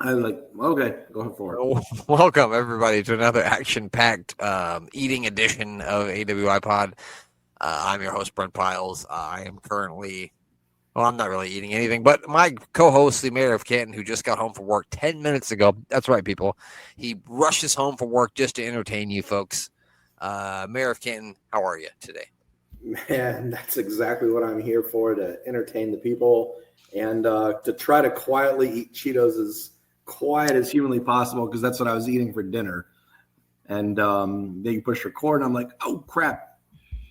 I was like, okay, go for it. Welcome, everybody, to another action-packed eating edition of AWIPOD. I'm your host, Brent Piles. I am currently, well, I'm not really eating anything, but my co-host, the mayor of Canton, who just got home from work 10 minutes ago. That's right, people. He rushes home from work just to entertain you folks. Mayor of Canton, how are you today? Man, that's exactly what I'm here for, to entertain the people and to try to quietly eat Cheetos as quiet as humanly possible, because that's what I was eating for dinner. And then you push record, and I'm like, oh, crap,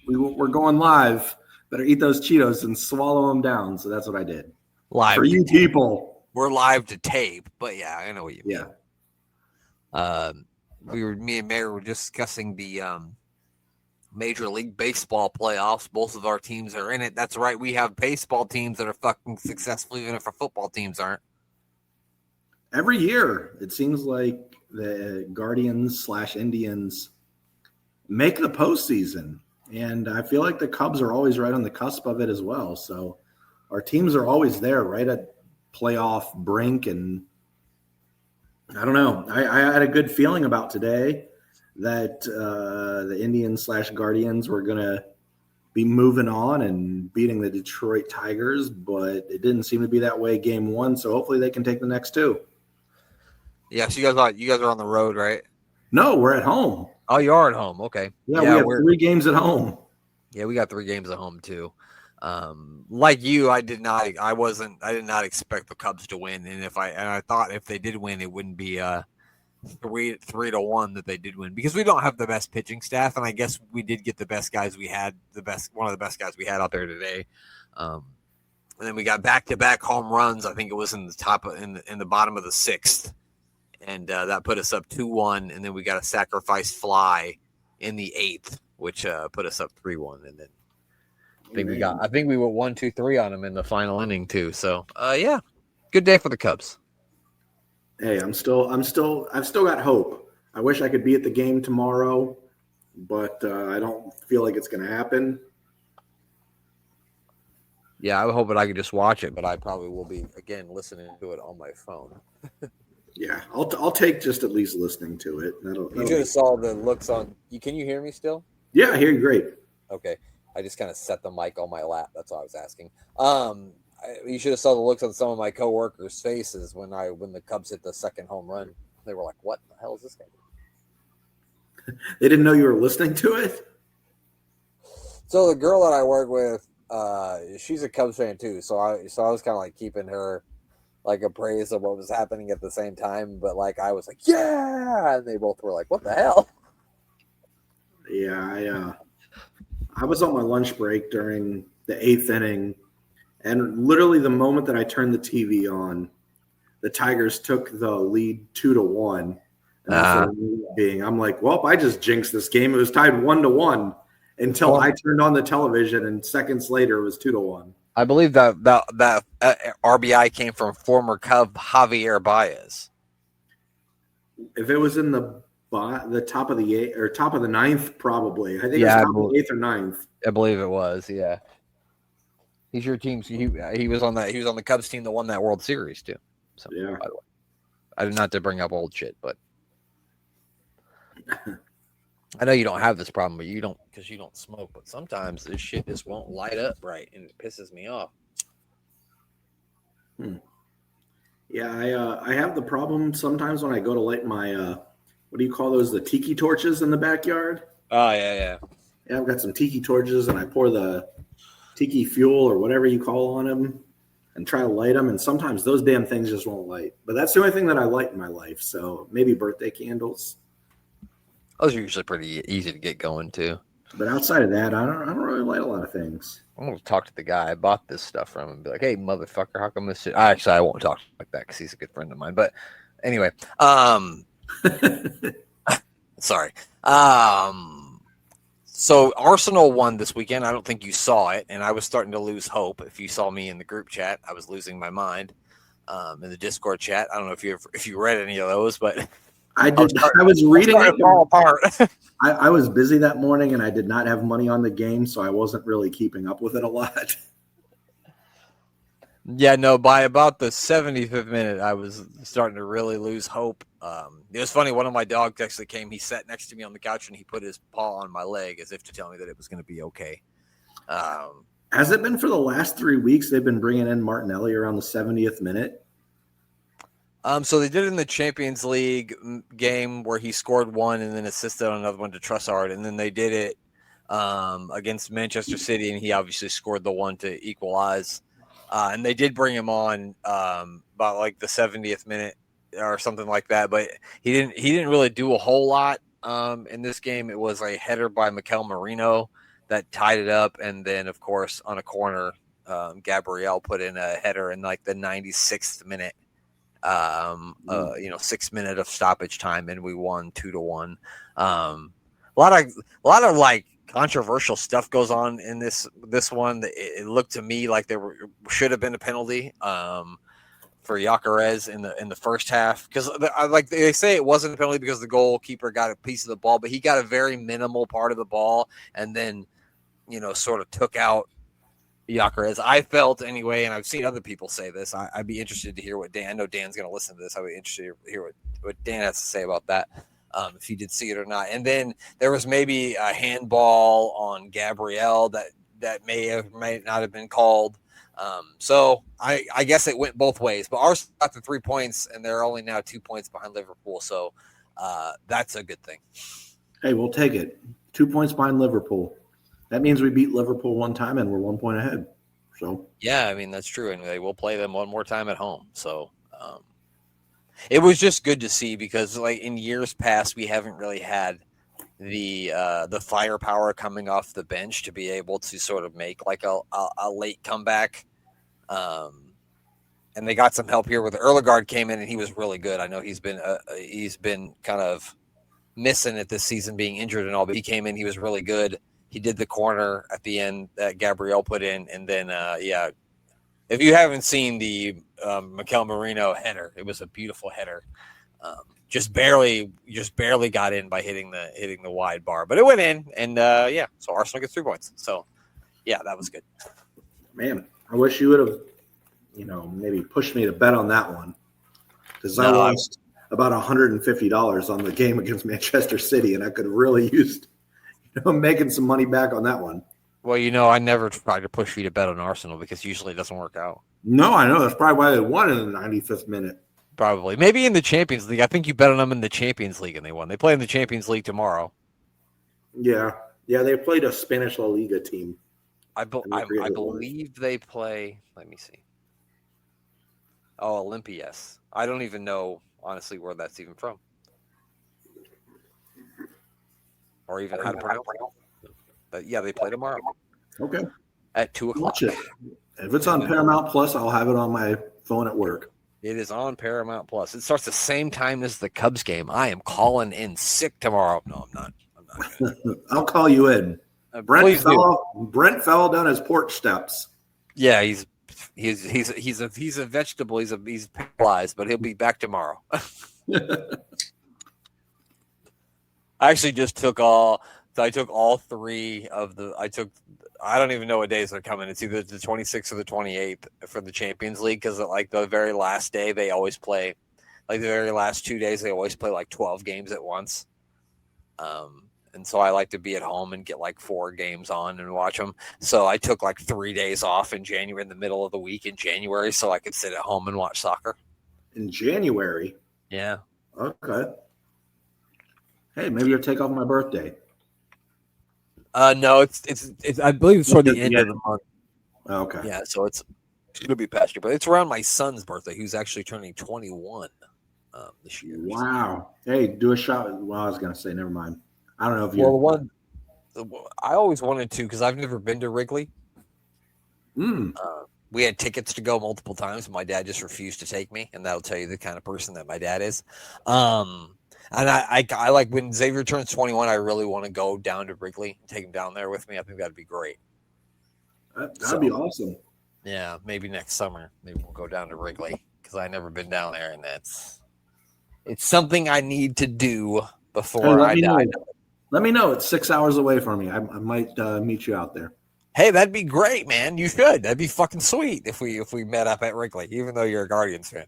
we're going live. Better eat those Cheetos and swallow them down. So that's what I did. Live for you people. We're live to tape, but yeah, I know what you mean. Yeah. Me and Mayor were discussing the Major League Baseball playoffs. Both of our teams are in it. That's right. We have baseball teams that are fucking successful, even if our football teams aren't. Every year, it seems like the Guardians/Indians make the postseason. And I feel like the Cubs are always right on the cusp of it as well. So our teams are always there, right at playoff brink. And I don't know. I had a good feeling about today that the Indians/Guardians were going to be moving on and beating the Detroit Tigers, but it didn't seem to be that way game one. So hopefully they can take the next two. Yeah, so you guys are on the road, right? No, we're at home. Oh, you are at home. Okay. Yeah, we have 3 games at home. Yeah, we got 3 games at home too. Like you, I did not expect the Cubs to win, and I thought if they did win, it wouldn't be 3-1 that they did win, because we don't have the best pitching staff, and I guess we did get the best guys we had, one of the best guys we had out there today. And then we got back-to-back home runs. I think it was in the bottom of the 6th. And that put us up 2-1, and then we got a sacrifice fly in the 8th, which put us up 3-1. And then I think we went 1-2-3 on them in the final inning too. So yeah, good day for the Cubs. Hey, I've still got hope. I wish I could be at the game tomorrow, but I don't feel like it's going to happen. Yeah, I hope that I could just watch it, but I probably will be again listening to it on my phone. Yeah, I'll take just at least listening to it. You should have saw the looks on. Can you hear me still? Yeah, I hear you great. Okay, I just kind of set the mic on my lap. That's all I was asking. You should have saw the looks on some of my coworkers' faces when the Cubs hit the second home run. They were like, "What the hell is this guy doing?" They didn't know you were listening to it? So the girl that I work with, she's a Cubs fan too. So I was kind of like keeping her like appraised of what was happening at the same time, but like I was like, yeah, and they both were like, what the hell? Yeah, I was on my lunch break during the 8th inning, and literally the moment that I turned the TV on, the Tigers took the lead 2-1. And I'm like, well, I just jinxed this game. It was tied 1-1 until I turned on the television, and seconds later it was 2-1. I believe that RBI came from former Cub Javier Baez. If it was in the top of the 8th or top of the 9th, probably. I think it was top of the 8th or 9th. I believe it was. Yeah, he's your team. He was on that. He was on the Cubs team that won that World Series too. So yeah, by the way, I did not to bring up old shit, but I know you don't have this problem, but you don't because you don't smoke. But sometimes this shit just won't light up right, and it pisses me off. Yeah, I have the problem sometimes when I go to light my what do you call those? The tiki torches in the backyard. Oh yeah. Yeah, I've got some tiki torches, and I pour the tiki fuel or whatever you call on them, and try to light them. And sometimes those damn things just won't light. But that's the only thing that I light in my life. So maybe birthday candles. Those are usually pretty easy to get going too. But outside of that, I don't really light a lot of things. I'm gonna talk to the guy I bought this stuff from and be like, "Hey, motherfucker, how come this shit?" Actually, I won't talk like that because he's a good friend of mine. But anyway, sorry. So Arsenal won this weekend. I don't think you saw it, and I was starting to lose hope. If you saw me in the group chat, I was losing my mind. In the Discord chat, I don't know if you read any of those, but I did. I was reading it. Fall apart. I was busy that morning, and I did not have money on the game, so I wasn't really keeping up with it a lot. Yeah, no, by about the 75th minute, I was starting to really lose hope. It was funny. One of my dogs actually came. He sat next to me on the couch and he put his paw on my leg as if to tell me that it was going to be okay. Has it been for the last 3 weeks? They've been bringing in Martinelli around the 70th minute. So they did it in the Champions League game where he scored one and then assisted on another one to Trossard, and then they did it against Manchester City, and he obviously scored the one to equalize. And they did bring him on about like the 70th minute or something like that, but he didn't really do a whole lot in this game. It was a header by Mikel Merino that tied it up, and then of course on a corner, Gabriel put in a header in like the 96th minute. 6 minutes of stoppage time, and we won 2-1. A lot of like controversial stuff goes on in this one. It looked to me like there should have been a penalty for Gyökeres in the first half, because like they say it wasn't a penalty because the goalkeeper got a piece of the ball, but he got a very minimal part of the ball and then sort of took out Gyökeres. I felt anyway, and I've seen other people say this. I'd be interested to hear what Dan. I know Dan's going to listen to this. I'd be interested to hear what Dan has to say about that, if he did see it or not. And then there was maybe a handball on Gabriel that may not have been called. So I guess it went both ways. But Arsenal got the 3 points, and they're only now 2 points behind Liverpool. So that's a good thing. Hey, we'll take it. 2 points behind Liverpool. That means we beat Liverpool one time and we're 1 point ahead. So yeah, I mean that's true, and they will play them one more time at home. So it was just good to see, because like in years past we haven't really had the firepower coming off the bench to be able to sort of make like a late comeback. And they got some help here with Erlegaard came in and he was really good. I know he's been kind of missing it this season, being injured and all, but he came in, he was really good. He did the corner at the end that Gabriel put in. And then, if you haven't seen the Mikel Merino header, it was a beautiful header. Just barely got in by hitting the wide bar, but it went in. And, so Arsenal gets 3 points. So, yeah, that was good. Man, I wish you would have, maybe pushed me to bet on that one, because I lost about $150 on the game against Manchester City, and I could have really used making some money back on that one. Well, I never try to push you to bet on Arsenal because usually it doesn't work out. No, I know. That's probably why they won in the 95th minute. Probably. Maybe in the Champions League. I think you bet on them in the Champions League and they won. They play in the Champions League tomorrow. Yeah. Yeah, they played a Spanish La Liga team. I believe they play. Let me see. Oh, Olympias. I don't even know, honestly, where that's even from. Or even how to pronounce it. But yeah, they play tomorrow. Okay. At 2:00. Watch it. If it's on Paramount Plus, I'll have it on my phone at work. It is on Paramount Plus. It starts the same time as the Cubs game. I am calling in sick tomorrow. No, I'm not. I'll call you in. Brent fell down his porch steps. Yeah, he's a vegetable. He's paralyzed, but he'll be back tomorrow. I actually just took all 3 of the. I don't even know what days they're coming. It's either the 26th or the 28th for the Champions League, because like the very last day they always play, like the very last 2 days they always play like 12 games at once. And so I like to be at home and get like 4 games on and watch them. So I took like 3 days off in January, in the middle of the week in January, so I could sit at home and watch soccer. In January? Yeah. Okay. Hey, maybe you'll take off my birthday. No, it's I believe it's toward the end of the month. Okay. Yeah, so it's gonna be past year, but it's around my son's birthday, who's actually turning 21 this year. Wow. Hey, do a shot. Well, I was gonna say, never mind. I don't know if you. Well, one I always wanted to, because I've never been to Wrigley. We had tickets to go multiple times, but my dad just refused to take me, and that'll tell you the kind of person that my dad is. And I like, when Xavier turns 21, I really want to go down to Wrigley and take him down there with me. I think that'd be great. That'd be awesome. Yeah, maybe next summer. Maybe we'll go down to Wrigley, because I've never been down there, and it's something I need to do before I die. Let me know. It's 6 hours away from me. I might meet you out there. Hey, that'd be great, man. You should. That'd be fucking sweet if we met up at Wrigley, even though you're a Guardians fan.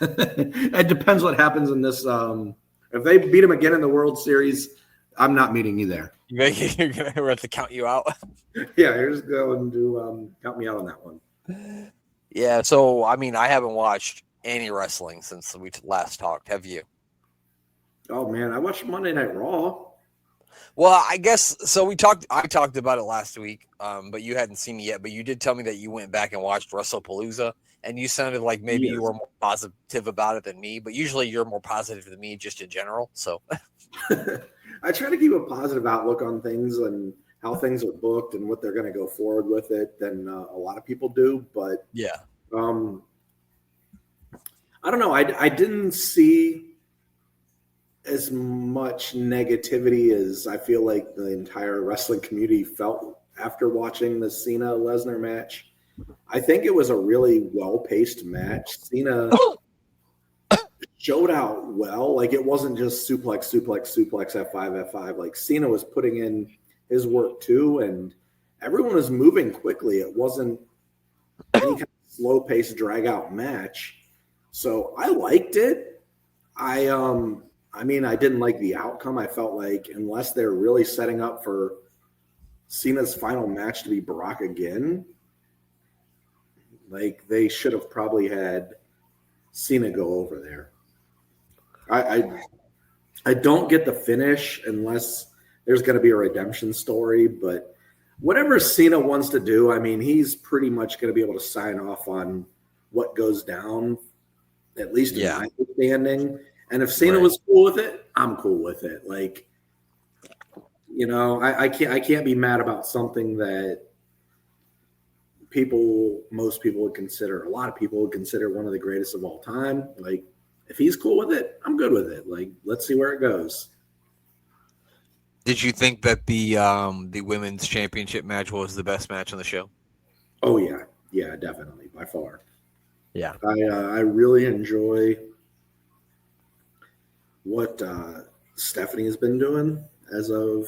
It depends what happens in this. If they beat them again in the World Series, I'm not meeting you there. You're gonna have to count you out. Yeah, here's going to count me out on that one. Yeah, so I mean, I haven't watched any wrestling since we last talked. Have you? Oh man, I watched Monday Night Raw. Well, I guess so. I talked about it last week, but you hadn't seen it yet. But you did tell me that you went back and watched WrestlePalooza, and you sounded like maybe you were more positive about it than me. But usually, you're more positive than me, just in general. So, I try to keep a positive outlook on things and how things are booked and what they're going to go forward with it than a lot of people do. But yeah, I don't know. I didn't see as much negativity as I feel like the entire wrestling community felt after watching the Cena Lesnar match. I think it was a really well-paced match. Cena showed out well. Like, it wasn't just suplex, F5, F5. Like, Cena was putting in his work too, and everyone was moving quickly. It wasn't any kind of slow-paced, drag-out match. So I liked it. I mean, I didn't like the outcome. I felt like unless they're really setting up for Cena's final match to be Brock again, like, they should have probably had Cena go over there. I don't get the finish unless there's going to be a redemption story, but whatever Cena wants to do, I mean, he's pretty much going to be able to sign off on what goes down, at least in my understanding. And if Cena was cool with it, I'm cool with it. Like, you know, I can't be mad about something that most people would consider, a lot of people would consider one of the greatest of all time. Like, if he's cool with it, I'm good with it. Like, let's see where it goes. Did you think that the women's championship match was the best match on the show? Oh yeah, definitely, by far. Yeah, I really enjoy what Stephanie has been doing as of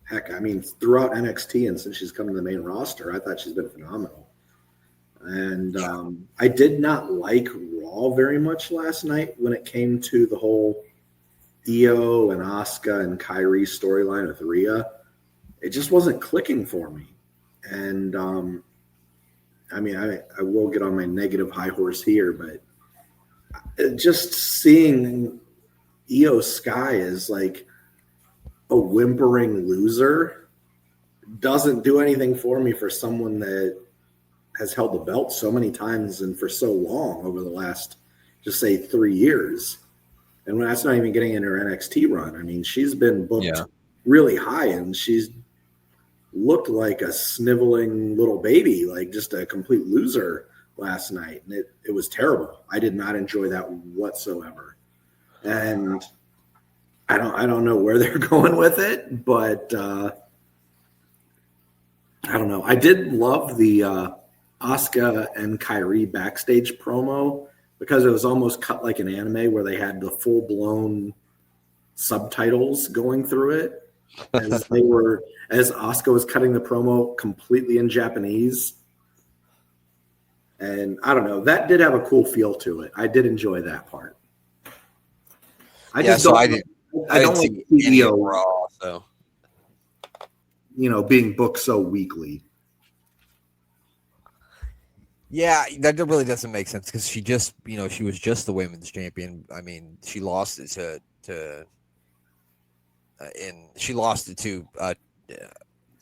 throughout NXT, and since she's come to the main roster, I thought she's been phenomenal. And I did not like Raw very much last night when it came to the whole Io and Asuka and Kyrie storyline with Rhea. It just wasn't clicking for me. And I mean, I will get on my negative high horse here, but just seeing Io Sky as like a whimpering loser doesn't do anything for me for someone that has held the belt so many times and for so long over the last, just say, 3 years. And when that's not even getting in her NXT run. I mean, she's been booked really high, and she's looked like a sniveling little baby, like just a complete loser last night. And it was terrible. I did not enjoy that whatsoever. And I don't know where they're going with it, but I don't know. I did love the Asuka and Kyrie backstage promo because it was almost cut like an anime where they had the full-blown subtitles going through it as Asuka was cutting the promo completely in Japanese. And I don't know, that did have a cool feel to it. I did enjoy that part. I don't like video Raw, so being booked so weekly. Yeah, that really doesn't make sense because she just, she was just the women's champion. I mean, she lost it to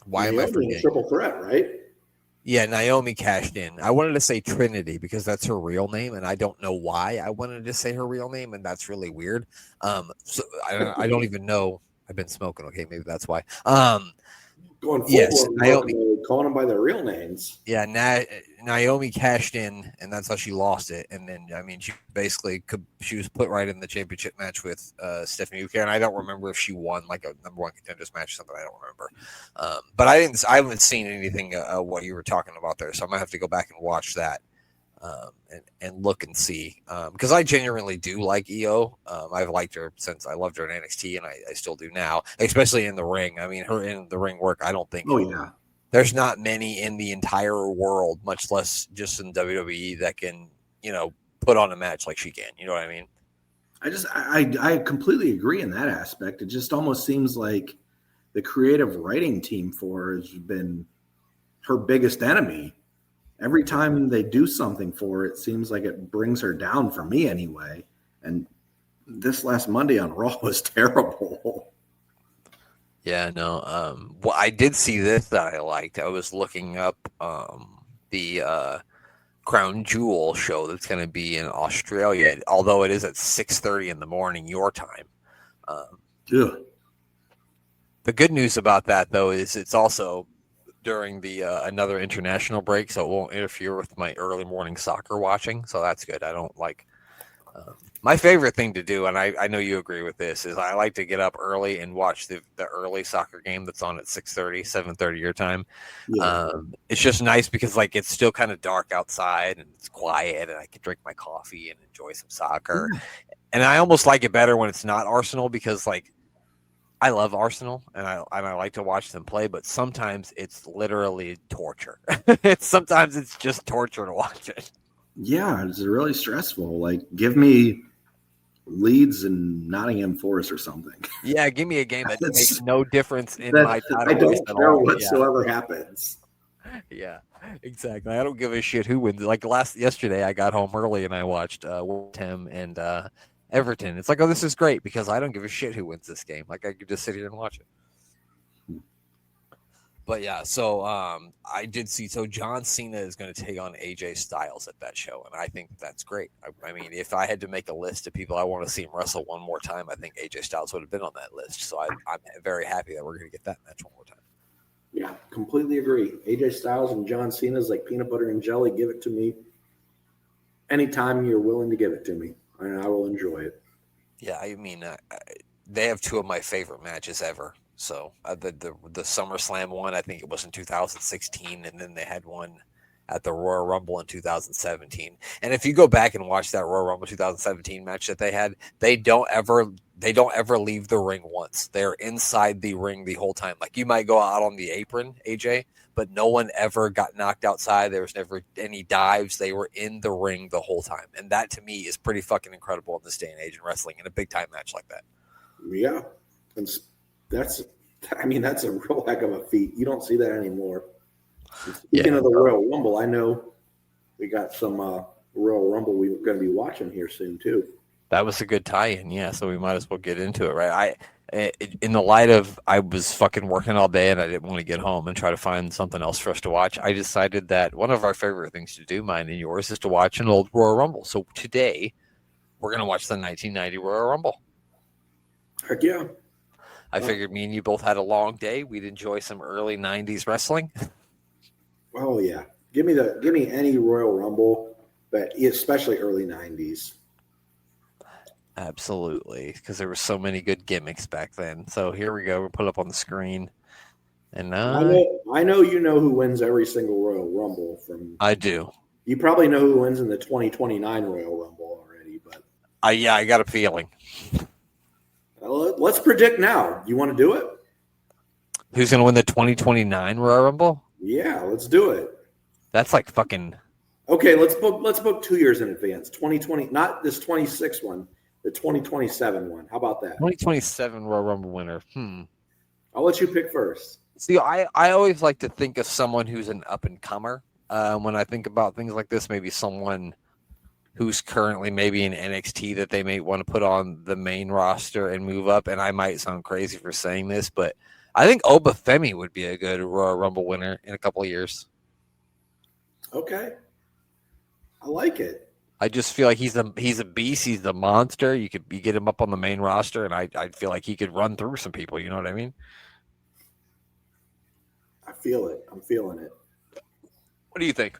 why am I forgetting? Triple threat, right? Yeah, Naomi cashed in. I wanted to say Trinity because that's her real name, and I don't know why I wanted to say her real name, and that's really weird. So I don't even know. I've been smoking. Okay, maybe that's why. Going yes, Naomi, calling them by their real names. Yeah, Naomi cashed in, and that's how she lost it. And then, I mean, she basically she was put right in the championship match with Stephanie Uker, and I don't remember if she won like a number one contenders match or something. I don't remember. But I haven't seen anything what you were talking about there, so I might have to go back and watch that and look and see because I genuinely do like Io. I've liked her since I loved her in NXT, and I still do now, especially in the ring. I mean, her in the ring work, I don't think. Oh yeah. there's not many in the entire world, much less just in WWE, that can, put on a match like she can. You know what I mean? I completely agree in that aspect. It just almost seems like the creative writing team for her has been her biggest enemy. Every time they do something for her, it seems like it brings her down, for me anyway. And this last Monday on Raw was terrible. Yeah, no. Well, I did see this that I liked. I was looking up the Crown Jewel show that's going to be in Australia, although it is at 6:30 in the morning your time. Ugh. The good news about that, though, is it's also during the another international break, so it won't interfere with my early morning soccer watching. So that's good. I don't like my favorite thing to do, and I know you agree with this, is I like to get up early and watch the early soccer game that's on at 6:30, 7:30 your time. Yeah. It's just nice because like it's still kind of dark outside and it's quiet, and I can drink my coffee and enjoy some soccer. Yeah. And I almost like it better when it's not Arsenal, because like I love Arsenal and I like to watch them play, but sometimes it's literally torture. Sometimes it's just torture to watch it. Yeah, it's really stressful. Like, give me Leeds and Nottingham Forest or something. Yeah, give me a game that makes no difference in my I title race don't at care all. whatsoever happens. Yeah, exactly. I don't give a shit who wins. Like yesterday, I got home early and I watched West Ham and Everton. It's like, oh, this is great because I don't give a shit who wins this game. Like I could just sit here and watch it. But yeah, so I did see. So John Cena is going to take on AJ Styles at that show, and I think that's great. I mean, if I had to make a list of people I want to see him wrestle one more time, I think AJ Styles would have been on that list. So I'm very happy that we're going to get that match one more time. Yeah, completely agree. AJ Styles and John Cena is like peanut butter and jelly. Give it to me anytime you're willing to give it to me, and I will enjoy it. Yeah, I mean, they have two of my favorite matches ever. So the SummerSlam one, I think it was in 2016, and then they had one at the Royal Rumble in 2017. And if you go back and watch that Royal Rumble 2017 match that they had, they don't ever leave the ring once. They're inside the ring the whole time. Like you might go out on the apron, AJ, but no one ever got knocked outside. There was never any dives. They were in the ring the whole time. And that to me is pretty fucking incredible in this day and age in wrestling, in a big time match like that. Yeah, and that's a real heck of a feat. You don't see that anymore. Speaking of the Royal Rumble, I know we got some Royal Rumble we're going to be watching here soon too. That was a good tie-in, yeah. So we might as well get into it, right? In the light of I was fucking working all day and I didn't want to get home and try to find something else for us to watch, I decided that one of our favorite things to do, mine and yours, is to watch an old Royal Rumble. So today we're going to watch the 1990 Royal Rumble. Heck yeah! I figured me and you both had a long day. We'd enjoy some early 90s wrestling. Oh yeah, give me any Royal Rumble, but especially early 90s. Absolutely, because there were so many good gimmicks back then. So here we go. We'll put it up on the screen. And I know you know who wins every single Royal Rumble from. I do. You probably know who wins in the 2029 Royal Rumble already, but I got a feeling. Let's predict now. You want to do it? Who's going to win the 2029 Royal Rumble? Yeah, let's do it. That's like fucking. Okay, let's book 2 years in advance. 2020, not this 26 one, the 2027 one. How about that? 2027 Royal Rumble winner. I'll let you pick first. See, I always like to think of someone who's an up and comer. When I think about things like this, maybe someone who's currently maybe in NXT that they may want to put on the main roster and move up. And I might sound crazy for saying this, but I think Obafemi would be a good Royal Rumble winner in a couple of years. Okay. I like it. I just feel like he's a beast. He's the monster. You get him up on the main roster, and I feel like he could run through some people. You know what I mean? I feel it. I'm feeling it. What do you think?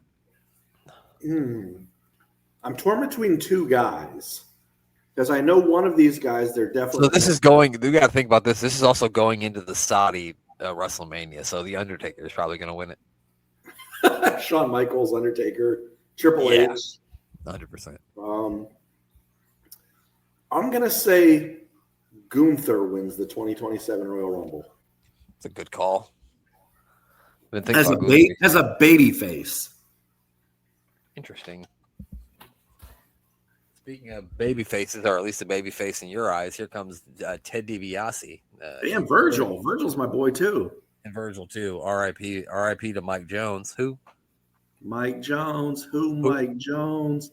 I'm torn between two guys because I know one of these guys. They're definitely. So this is going. You got to think about this. This is also going into the Saudi WrestleMania. So the Undertaker is probably going to win it. Shawn Michaels, Undertaker, Triple H. 100%. I'm gonna say Gunther wins the 2027 Royal Rumble. It's a good call. As a baby face. Interesting. Speaking of baby faces, or at least a baby face in your eyes, here comes Ted DiBiase. And Virgil. Virgil's my boy too. And Virgil too. R.I.P. R.I.P. to Mike Jones. Who? Mike Jones. Mike Jones?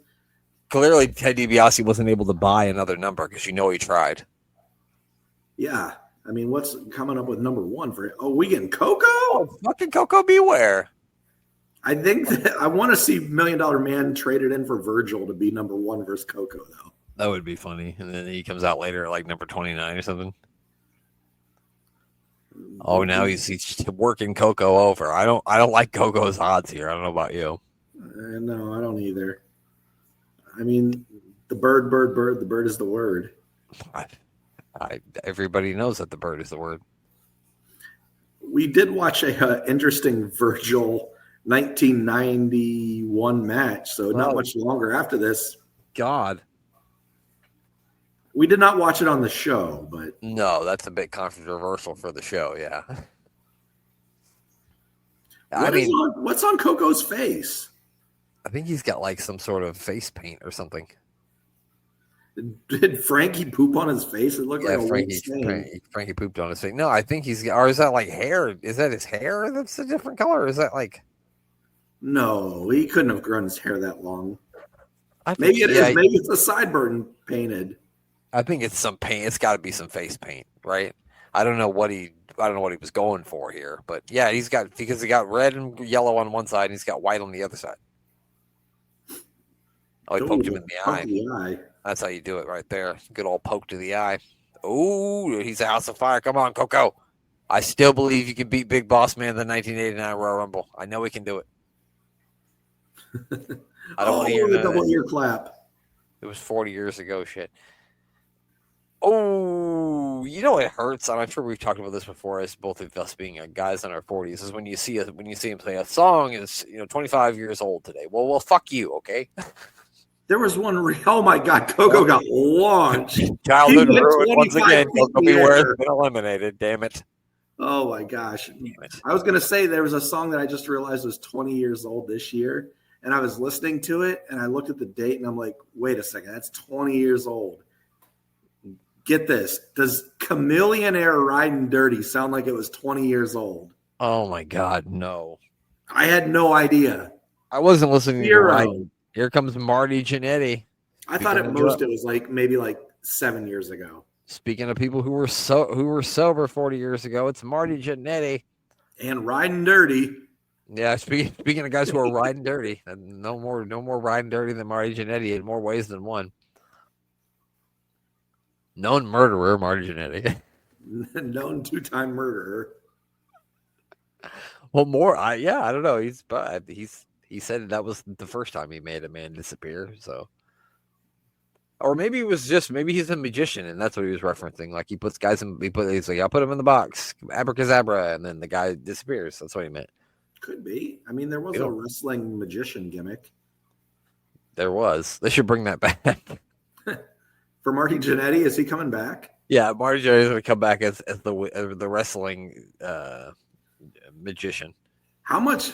Clearly, Ted DiBiase wasn't able to buy another number because he tried. Yeah. I mean, what's coming up with number one for it? Oh, we getting Coco? Oh, fucking Coco Beware. I think that I want to see $1 Million Man traded in for Virgil to be number one versus Coco, though. That would be funny. And then he comes out later at like number 29 or something. Oh, now he's working Coco over. I don't like Coco's odds here. I don't know about you. No, I don't either. I mean, the bird. The bird is the word. Everybody knows that the bird is the word. We did watch a interesting Virgil 1991 match, so not much longer after this. God. We did not watch it on the show, but... No, that's a bit controversial for the show, yeah. What's on Coco's face? I think he's got like some sort of face paint or something. Did Frankie poop on his face? It looked like a Frankie pooped on his face. No, I think or is that like hair? Is that his hair that's a different color? Or is that like... No, he couldn't have grown his hair that long. Maybe it is. Maybe it's a sideburn painted. I think it's some paint. It's got to be some face paint, right? I don't know what he was going for here, but yeah, he got red and yellow on one side, and he's got white on the other side. Oh, he poked him in the eye. That's how you do it, right there. Good old poke to the eye. Oh, he's a house of fire. Come on, Coco. I still believe you can beat Big Boss Man in the 1989 Royal Rumble. I know he can do it. I don't want to hear the double ear clap. It was 40 years ago, shit. Oh, it hurts. I'm sure we've talked about this before, as both of us being guys in our 40s, is when you see him play a song is 25 years old today. Well, fuck you, okay? There was one. Oh my God, Coco got launched. Childhood ruined once again. Coco Beware has been eliminated. Damn it. Oh my gosh. I was gonna say there was a song that I just realized was 20 years old this year, and I was listening to it, and I looked at the date, and I'm like, wait a second, that's 20 years old. Get this. Does Chameleon Air Riding Dirty sound like it was 20 years old? Oh, my God, no. I had no idea. I wasn't listening to Ryan. Here comes Marty Jannetty. I thought at most it was maybe 7 years ago. Speaking of people who were sober 40 years ago, it's Marty Jannetty. And Riding Dirty. Yeah, speaking of guys who are riding dirty, no more riding dirty than Marty Jannetty in more ways than one. Known murderer, Marty Jannetty. Known two-time murderer. Well, I don't know. He said that was the first time he made a man disappear. So, or maybe he's a magician and that's what he was referencing. Like he's like, I'll put him in the box, abracadabra, and then the guy disappears. That's what he meant. Could be. I mean, there was a wrestling magician gimmick. There was. They should bring that back. For Marty Jannetty, is he coming back? Yeah, Marty Jannetty is going to come back as the wrestling magician. How much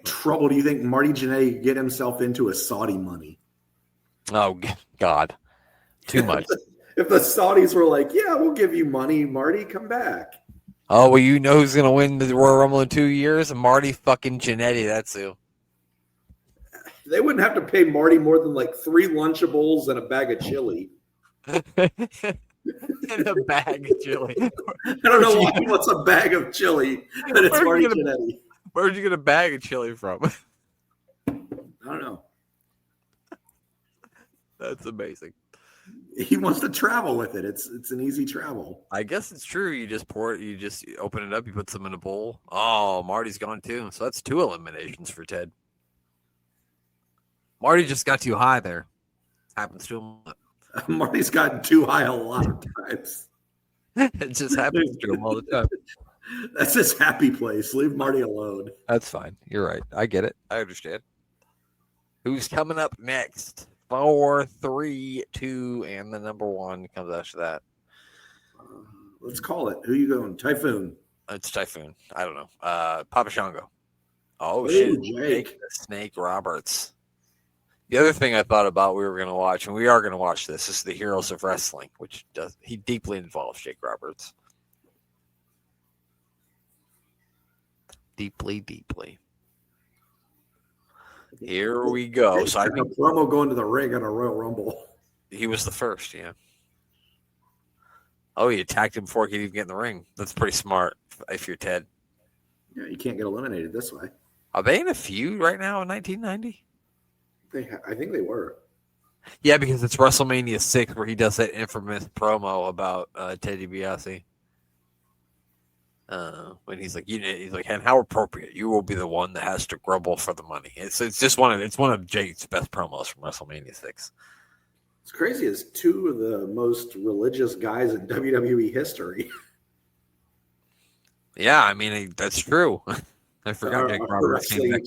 trouble do you think Marty Jannetty could get himself into with Saudi money? Oh, God. Too much. If the Saudis were like, yeah, we'll give you money, Marty, come back. Oh, well, you know who's going to win the Royal Rumble in 2 years? Marty fucking Jannetty, that's who. They wouldn't have to pay Marty more than 3 Lunchables and a bag of chili. And a bag of chili. I don't know why he wants a bag of chili, but it's Marty Jannetty. Where'd you get a bag of chili from? I don't know. That's amazing. He wants to travel with it. It's an easy travel. I guess it's true. You just pour it. You just open it up. You put some in a bowl. Oh, Marty's gone too. So that's 2 eliminations for Ted. Marty just got too high there. Happens to him. Marty's gotten too high a lot of times. It just happens to him all the time. That's his happy place. Leave Marty alone. That's fine. You're right. I get it. I understand. Who's coming up next? 4, 3, 2, and the number 1 comes after that. Let's call it. Who you going? Typhoon. It's Typhoon. I don't know. Papa Shango. Oh, Ooh, shit. Jake. The Snake Roberts. The other thing I thought about we were going to watch, and we are going to watch this, is the Heroes of Wrestling, which he deeply involves Jake Roberts. Deeply. Here we go. So I think a promo going to the ring on a Royal Rumble. He was the first, yeah. Oh, he attacked him before he could even get in the ring. That's pretty smart if you're Ted. Yeah, you can't get eliminated this way. Are they in a feud right now in 1990? I think they were. Yeah, because it's WrestleMania 6 where he does that infamous promo about Ted DiBiase. When he's like, and how appropriate! You will be the one that has to grumble for the money. It's just one of Jake's best promos from WrestleMania 6. It's crazy. It's two of the most religious guys in WWE history. Yeah, I mean that's true. I forgot Jake Roberts came back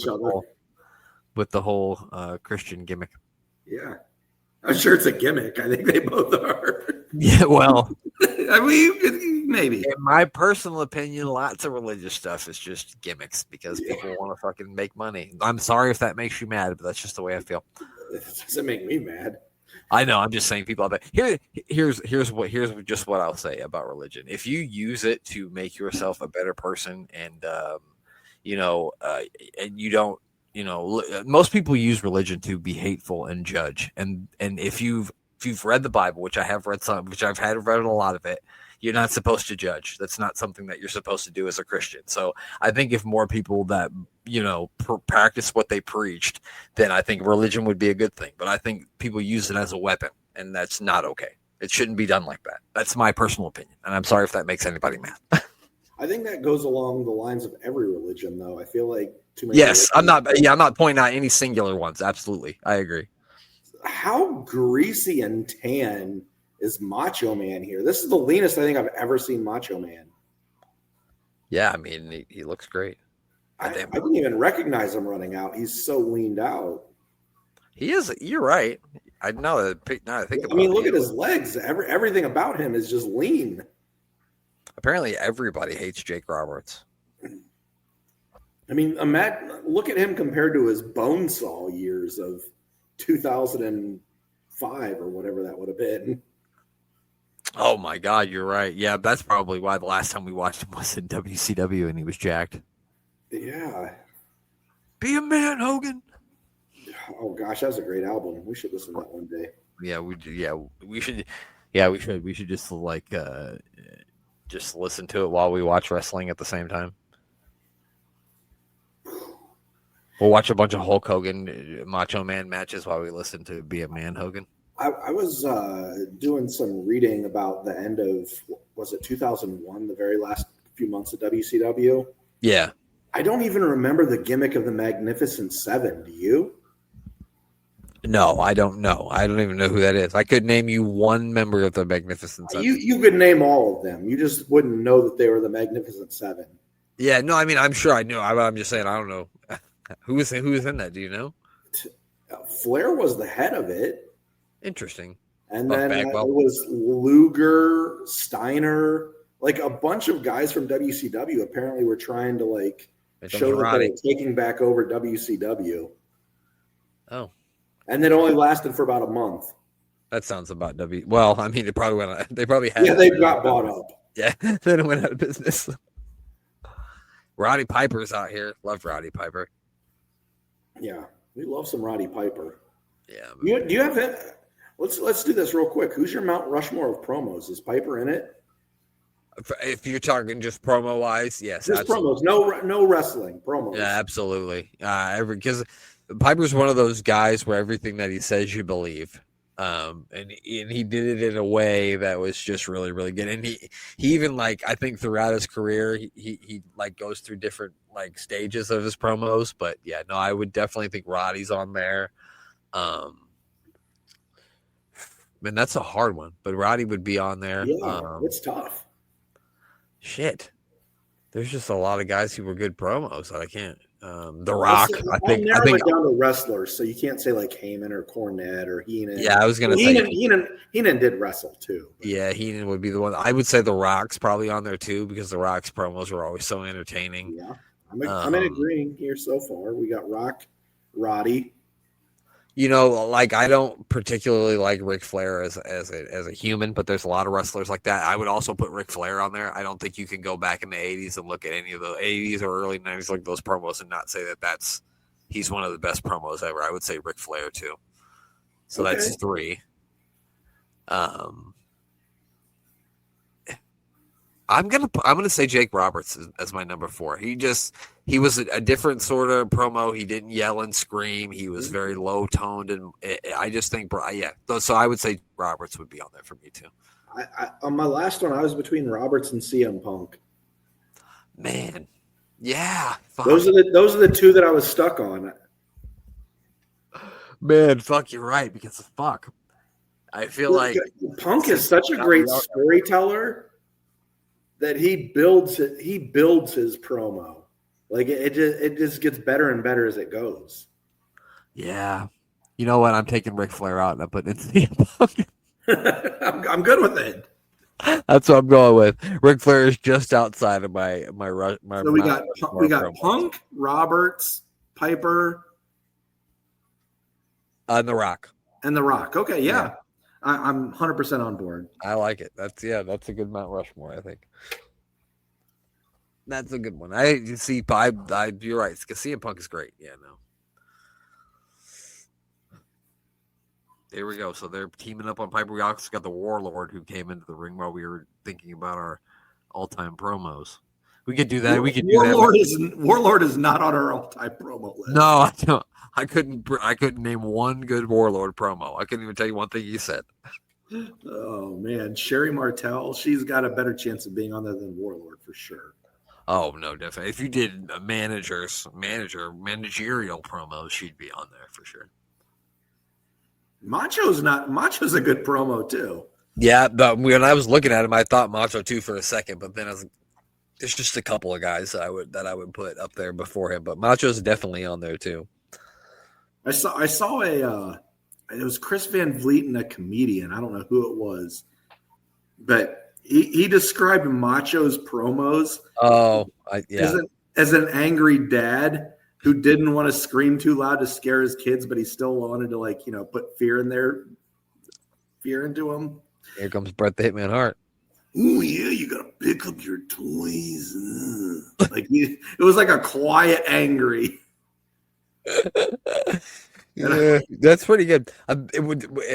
with the whole Christian gimmick. Yeah, I'm sure it's a gimmick. I think they both are. Yeah, well, I mean, maybe. In my personal opinion, lots of religious stuff is just gimmicks because people want to fucking make money. I'm sorry if that makes you mad, but that's just the way I feel. It doesn't make me mad. I know. I'm just saying people out there. Here's just what I'll say about religion. If you use it to make yourself a better person, and and you don't, most people use religion to be hateful and judge. And if you've read the Bible, which I have read some, which I've read a lot of it, you're not supposed to judge. That's not something that you're supposed to do as a Christian. So I think if more people that, practice what they preached, then I think religion would be a good thing. But I think people use it as a weapon, and that's not okay. It shouldn't be done like that. That's my personal opinion. And I'm sorry if that makes anybody mad. I think that goes along the lines of every religion, though. I feel like too many. Yes, I'm not pointing out any singular ones. Absolutely. I agree. How greasy and tan is Macho Man here? This is the leanest I think I've ever seen Macho Man. Yeah, I mean, he looks great. I didn't even recognize him running out. He's so leaned out. He is. You're right. I know that. Now I think about it. I mean, look at his legs. Everything about him is just lean. Apparently, everybody hates Jake Roberts. I mean, look at him compared to his Bonesaw years of 2005 or whatever that would have been. Oh my God, you're right. Yeah, that's probably why the last time we watched him was in WCW and he was jacked. Yeah. Be a man, Hogan. Oh gosh, that was a great album. We should listen to that one day. Yeah, we should. Yeah, we should. We should just just listen to it while we watch wrestling at the same time. We'll watch a bunch of Hulk Hogan, Macho Man matches while we listen to Be a Man, Hogan. I was doing some reading about the end of, was it 2001, the very last few months of WCW? Yeah. I don't even remember the gimmick of the Magnificent Seven. Do you? No, I don't know. I don't even know who that is. I could name you one member of the Magnificent Seven. You could name all of them. You just wouldn't know that they were the Magnificent Seven. Yeah, no, I mean, I'm sure I knew. I'm just saying, I don't know. Who is in that? Do you know? Flair was the head of it. Interesting. And then it was Luger, Steiner, like a bunch of guys from WCW apparently were trying to show that they were taking back over WCW. Oh. And it only lasted for about a month. That sounds about Well, I mean, it probably went. They probably had. Yeah, they got bought up. Yeah, then it went out of business. Roddy Piper's out here. Love Roddy Piper. Yeah, we love some Roddy Piper. Yeah. Do you have it? Let's do this real quick. Who's your Mount Rushmore of promos? Is Piper in it? If you're talking just promo wise, yes. Just absolutely. Promos, no wrestling promos. Yeah, absolutely. Because Piper's one of those guys where everything that he says you believe. And he did it in a way that was just really, really good. And he even I think throughout his career, he goes through different stages of his promos. But yeah, no, I would definitely think Roddy's on there. Man, that's a hard one, but Roddy would be on there. Yeah, it's tough. Shit. There's just a lot of guys who were good promos that I can't. The Rock. I I'll think. narrow it down to wrestlers, so you can't say like Heyman or Cornette or Heenan. Yeah, I was gonna say Heenan did wrestle too. But. Yeah, Heenan would be the one. I would say The Rock's probably on there too because The Rock's promos were always so entertaining. Yeah, I'm in agreeing here so far. We got Rock, Roddy. You know, like I don't particularly like Ric Flair as a human, but there's a lot of wrestlers like that. I would also put Ric Flair on there. I don't think you can go back in the 80s and look at any of the 80s or early 90s like those promos and not say that he's one of the best promos ever. I would say Ric Flair too. So that's 3. I'm gonna say Jake Roberts as my number 4. He was a different sort of promo. He didn't yell and scream. He was very low toned, and I just think So I would say Roberts would be on there for me too. On my last one, I was between Roberts and CM Punk. Man, yeah, fuck. Those are the 2 that I was stuck on. Man, fuck, you're right because fuck. I feel like Punk is such a great storyteller that he builds his promo. Like it just gets better and better as it goes. Yeah. You know what? I'm taking Ric Flair out and I'm putting in CM Punk. I'm good with it. That's what I'm going with. Ric Flair is just outside of my. So we got Punk, Roberts, Piper, and The Rock. And The Rock. Okay, yeah. I'm 100% on board. I like it. That's a good Mount Rushmore, I think. That's a good one. You're right. CM Punk is great. Yeah, no. There we go. So they're teaming up on Piper. We also got the Warlord who came into the ring while we were thinking about our all-time promos. We could do that. Warlord is not on our all-time promo list. No, I don't. I couldn't name one good Warlord promo. I couldn't even tell you one thing he said. Oh man, Sherry Martel, she's got a better chance of being on there than Warlord for sure. Oh no, definitely. If you did a managerial promos, she'd be on there for sure. Macho's a good promo too. Yeah, but when I was looking at him, I thought Macho too for a second, but then I was like, there's just a couple of guys that I would put up there before him, but Macho's definitely on there too. I saw it was Chris Van Vliet and a comedian. I don't know who it was, but he described Macho's promos. As an angry dad who didn't want to scream too loud to scare his kids, but he still wanted to put fear into them. Here comes Brent the Hitman Hart. Oh yeah, you gotta pick up your toys. It was like a quiet angry. Yeah, that's pretty good.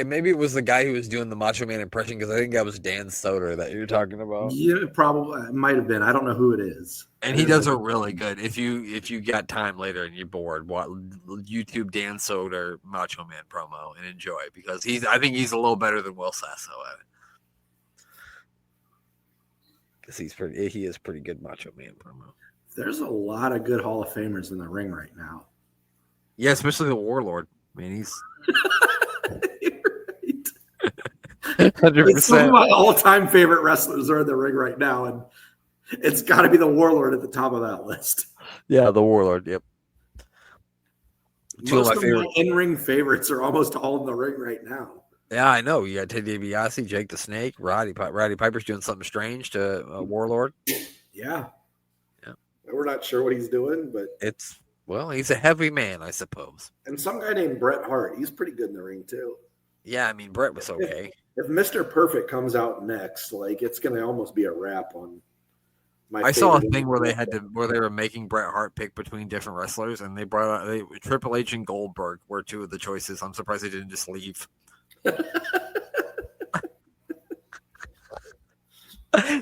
Maybe it was the guy who was doing the Macho Man impression because I think that was Dan Soder that you're talking about. Yeah, probably it might have been. I don't know who it is. And he does a really good. If you got time later and you're bored, YouTube Dan Soder Macho Man promo and enjoy because I think he's a little better than Will Sasso at it. Because he is pretty good Macho Man promo. There's a lot of good Hall of Famers in the ring right now. Yeah, especially the Warlord. I mean, he's right. 100%. Some of my all-time favorite wrestlers are in the ring right now, and it's got to be the Warlord at the top of that list. Yeah, the Warlord. Yep. Most of my in-ring favorites are almost all in the ring right now. Yeah, I know. You got Ted DiBiase, Jake the Snake, Roddy Piper's doing something strange to Warlord. Yeah. We're not sure what he's doing, but he's a heavy man, I suppose. And some guy named Bret Hart, he's pretty good in the ring too. Yeah, I mean Bret was okay. If Mr. Perfect comes out next, it's going to almost be a wrap on my. I saw a thing where they were making Bret Hart pick between different wrestlers, and they brought out Triple H and Goldberg were 2 of the choices. I'm surprised they didn't just leave.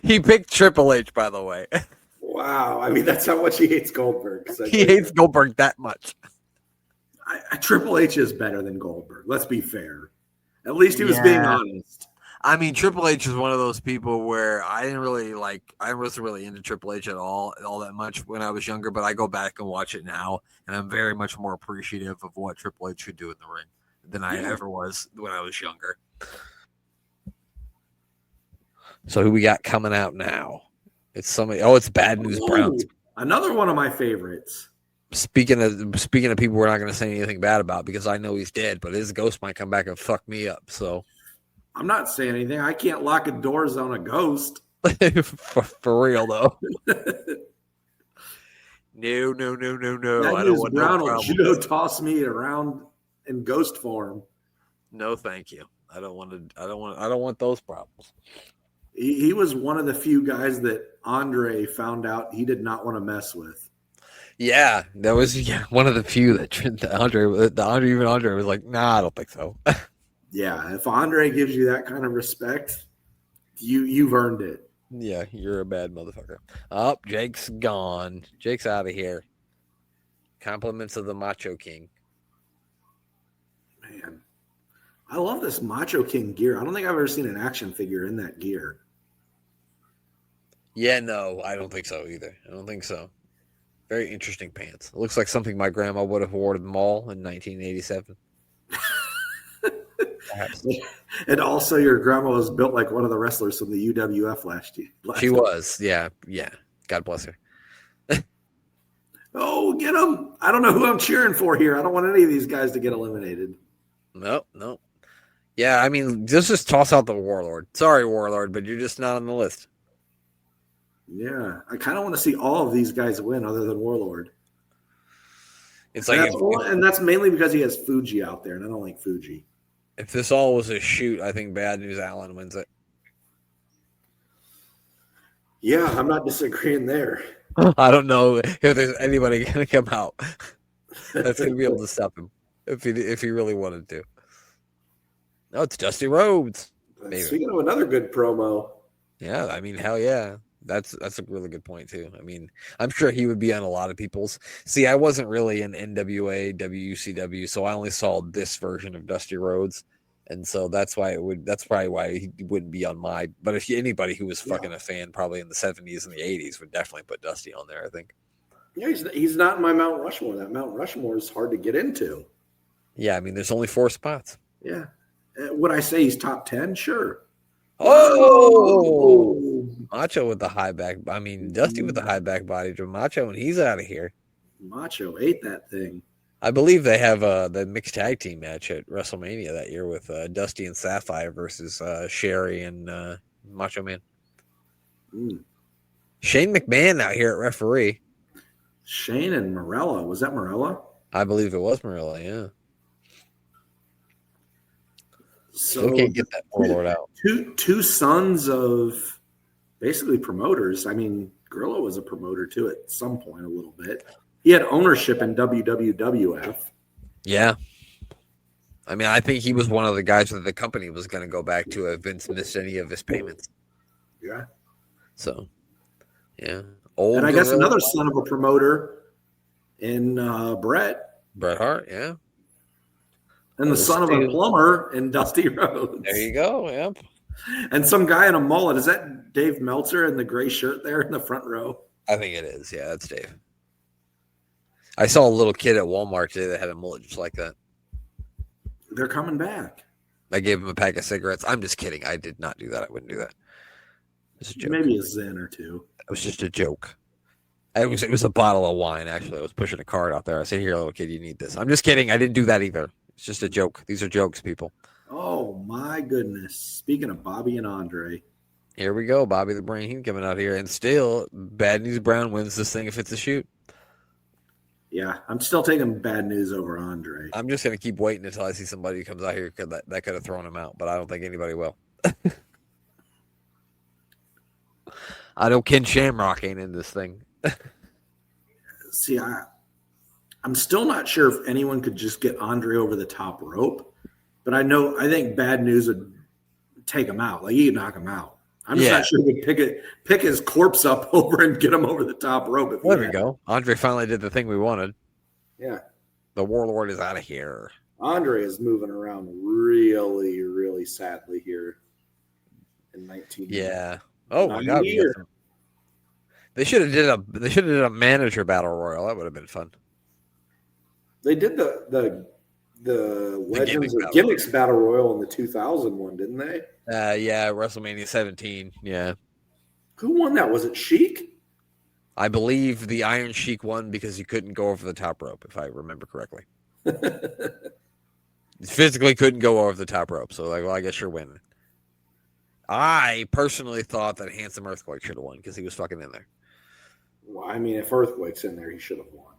He picked Triple H, by the way. Wow. I mean, that's how much he hates Goldberg. He hates Goldberg that much. Triple H is better than Goldberg. Let's be fair. At least he was being honest. I mean, Triple H is one of those people where I wasn't really into Triple H at all that much when I was younger, but I go back and watch it now, and I'm very much more appreciative of what Triple H should do in the ring than I ever was when I was younger. So who we got coming out now? It's somebody. Oh, it's Bad News Brown. Another one of my favorites. Speaking of people we're not going to say anything bad about because I know he's dead, but his ghost might come back and fuck me up. So I'm not saying anything. I can't lock doors on a ghost. for real though. No. That I don't news want Brown no will problems. judo toss me around in ghost form. No, thank you. I don't want those problems. He was one of the few guys that Andre found out he did not want to mess with. Yeah, that was one of the few that Andre was like, nah, I don't think so. Yeah, if Andre gives you that kind of respect, you've earned it. Yeah, you're a bad motherfucker. Oh, Jake's gone. Jake's out of here. Compliments of the Macho King. Man, I love this Macho King gear. I don't think I've ever seen an action figure in that gear. Yeah, no, I don't think so either. I don't think so. Very interesting pants. It looks like something my grandma would have worn at the mall in 1987. Perhaps. And also, your grandma was built like one of the wrestlers from the UWF last year. She was, yeah. God bless her. Oh, get him! I don't know who I'm cheering for here. I don't want any of these guys to get eliminated. No. Yeah, I mean, just toss out the Warlord. Sorry, Warlord, but you're just not on the list. Yeah, I kind of want to see all of these guys win, other than Warlord. It's like, and that's mainly because he has Fuji out there, and I don't like Fuji. If this all was a shoot, I think Bad News Allen wins it. Yeah, I'm not disagreeing there. I don't know if there's anybody going to come out that's going to be able to stop him if he really wanted to. No, it's Dusty Rhodes. Speaking of another good promo. Yeah, I mean, hell yeah. That's a really good point too. I mean, I'm sure he would be on a lot of people's. See, I wasn't really in NWA, WCW, so I only saw this version of Dusty Rhodes, and so that's probably why he wouldn't be on my. But if anybody who was fucking a fan, probably in the 70s and the 80s, would definitely put Dusty on there. I think. Yeah, he's not in my Mount Rushmore. That Mount Rushmore is hard to get into. Yeah, I mean, there's only 4 spots. Yeah, would I say he's top 10? Sure. Oh, Macho with the high back. I mean, Dusty with the high back body to Macho, and he's out of here. Macho ate that thing. I believe they have the mixed tag team match at WrestleMania that year with Dusty and Sapphire versus Sherry and Macho Man. Shane McMahon out here at referee. Shane and Morella. Was that Morella? I believe it was Morella, yeah. So still can't get that Warlord out. Two sons of basically promoters. I mean, Gorilla was a promoter too at some point a little bit. He had ownership in WWF. Yeah. I mean, I think he was one of the guys that the company was going to go back to if Vince missed any of his payments. Yeah. So, yeah. And I guess another son of a promoter in Bret Hart, yeah. And the son of a plumber in Dusty Rhodes. There you go. Yep. And some guy in a mullet. Is that Dave Meltzer in the gray shirt there in the front row? I think it is. Yeah, that's Dave. I saw a little kid at Walmart today that had a mullet just like that. They're coming back. I gave him a pack of cigarettes. I'm just kidding. I did not do that. I wouldn't do that. It's a joke. Maybe a Zen or two. It was just a joke. It was a bottle of wine, actually. I was pushing a card out there. I said, here, little kid, you need this. I'm just kidding. I didn't do that either. It's just a joke. These are jokes, people. Oh, my goodness. Speaking of Bobby and Andre. Here we go. Bobby the Brain coming out here. And still, Bad News Brown wins this thing if it's a shoot. Yeah, I'm still taking Bad News over Andre. I'm just going to keep waiting until I see somebody who comes out here that could have thrown him out, but I don't think anybody will. I know Ken Shamrock ain't in this thing. See, I'm still not sure if anyone could just get Andre over the top rope, but I think Bad News would take him out. Like, he could knock him out. I'm just not sure he could pick his corpse up over and get him over the top rope. There we go. Andre finally did the thing we wanted. Yeah. The Warlord is out of here. Andre is moving around really, really sadly here in 19. Yeah. Oh my God. They should have did a manager battle royal. That would have been fun. They did the Legends of Gimmicks Battle Royal in the 2000 one, didn't they? Yeah, WrestleMania 17. Yeah. Who won that? Was it Sheik? I believe the Iron Sheik won because he couldn't go over the top rope, if I remember correctly. He physically couldn't go over the top rope, so like, well, I guess you're winning. I personally thought that Handsome Earthquake should have won because he was fucking in there. Well, I mean, if Earthquake's in there, he should have won.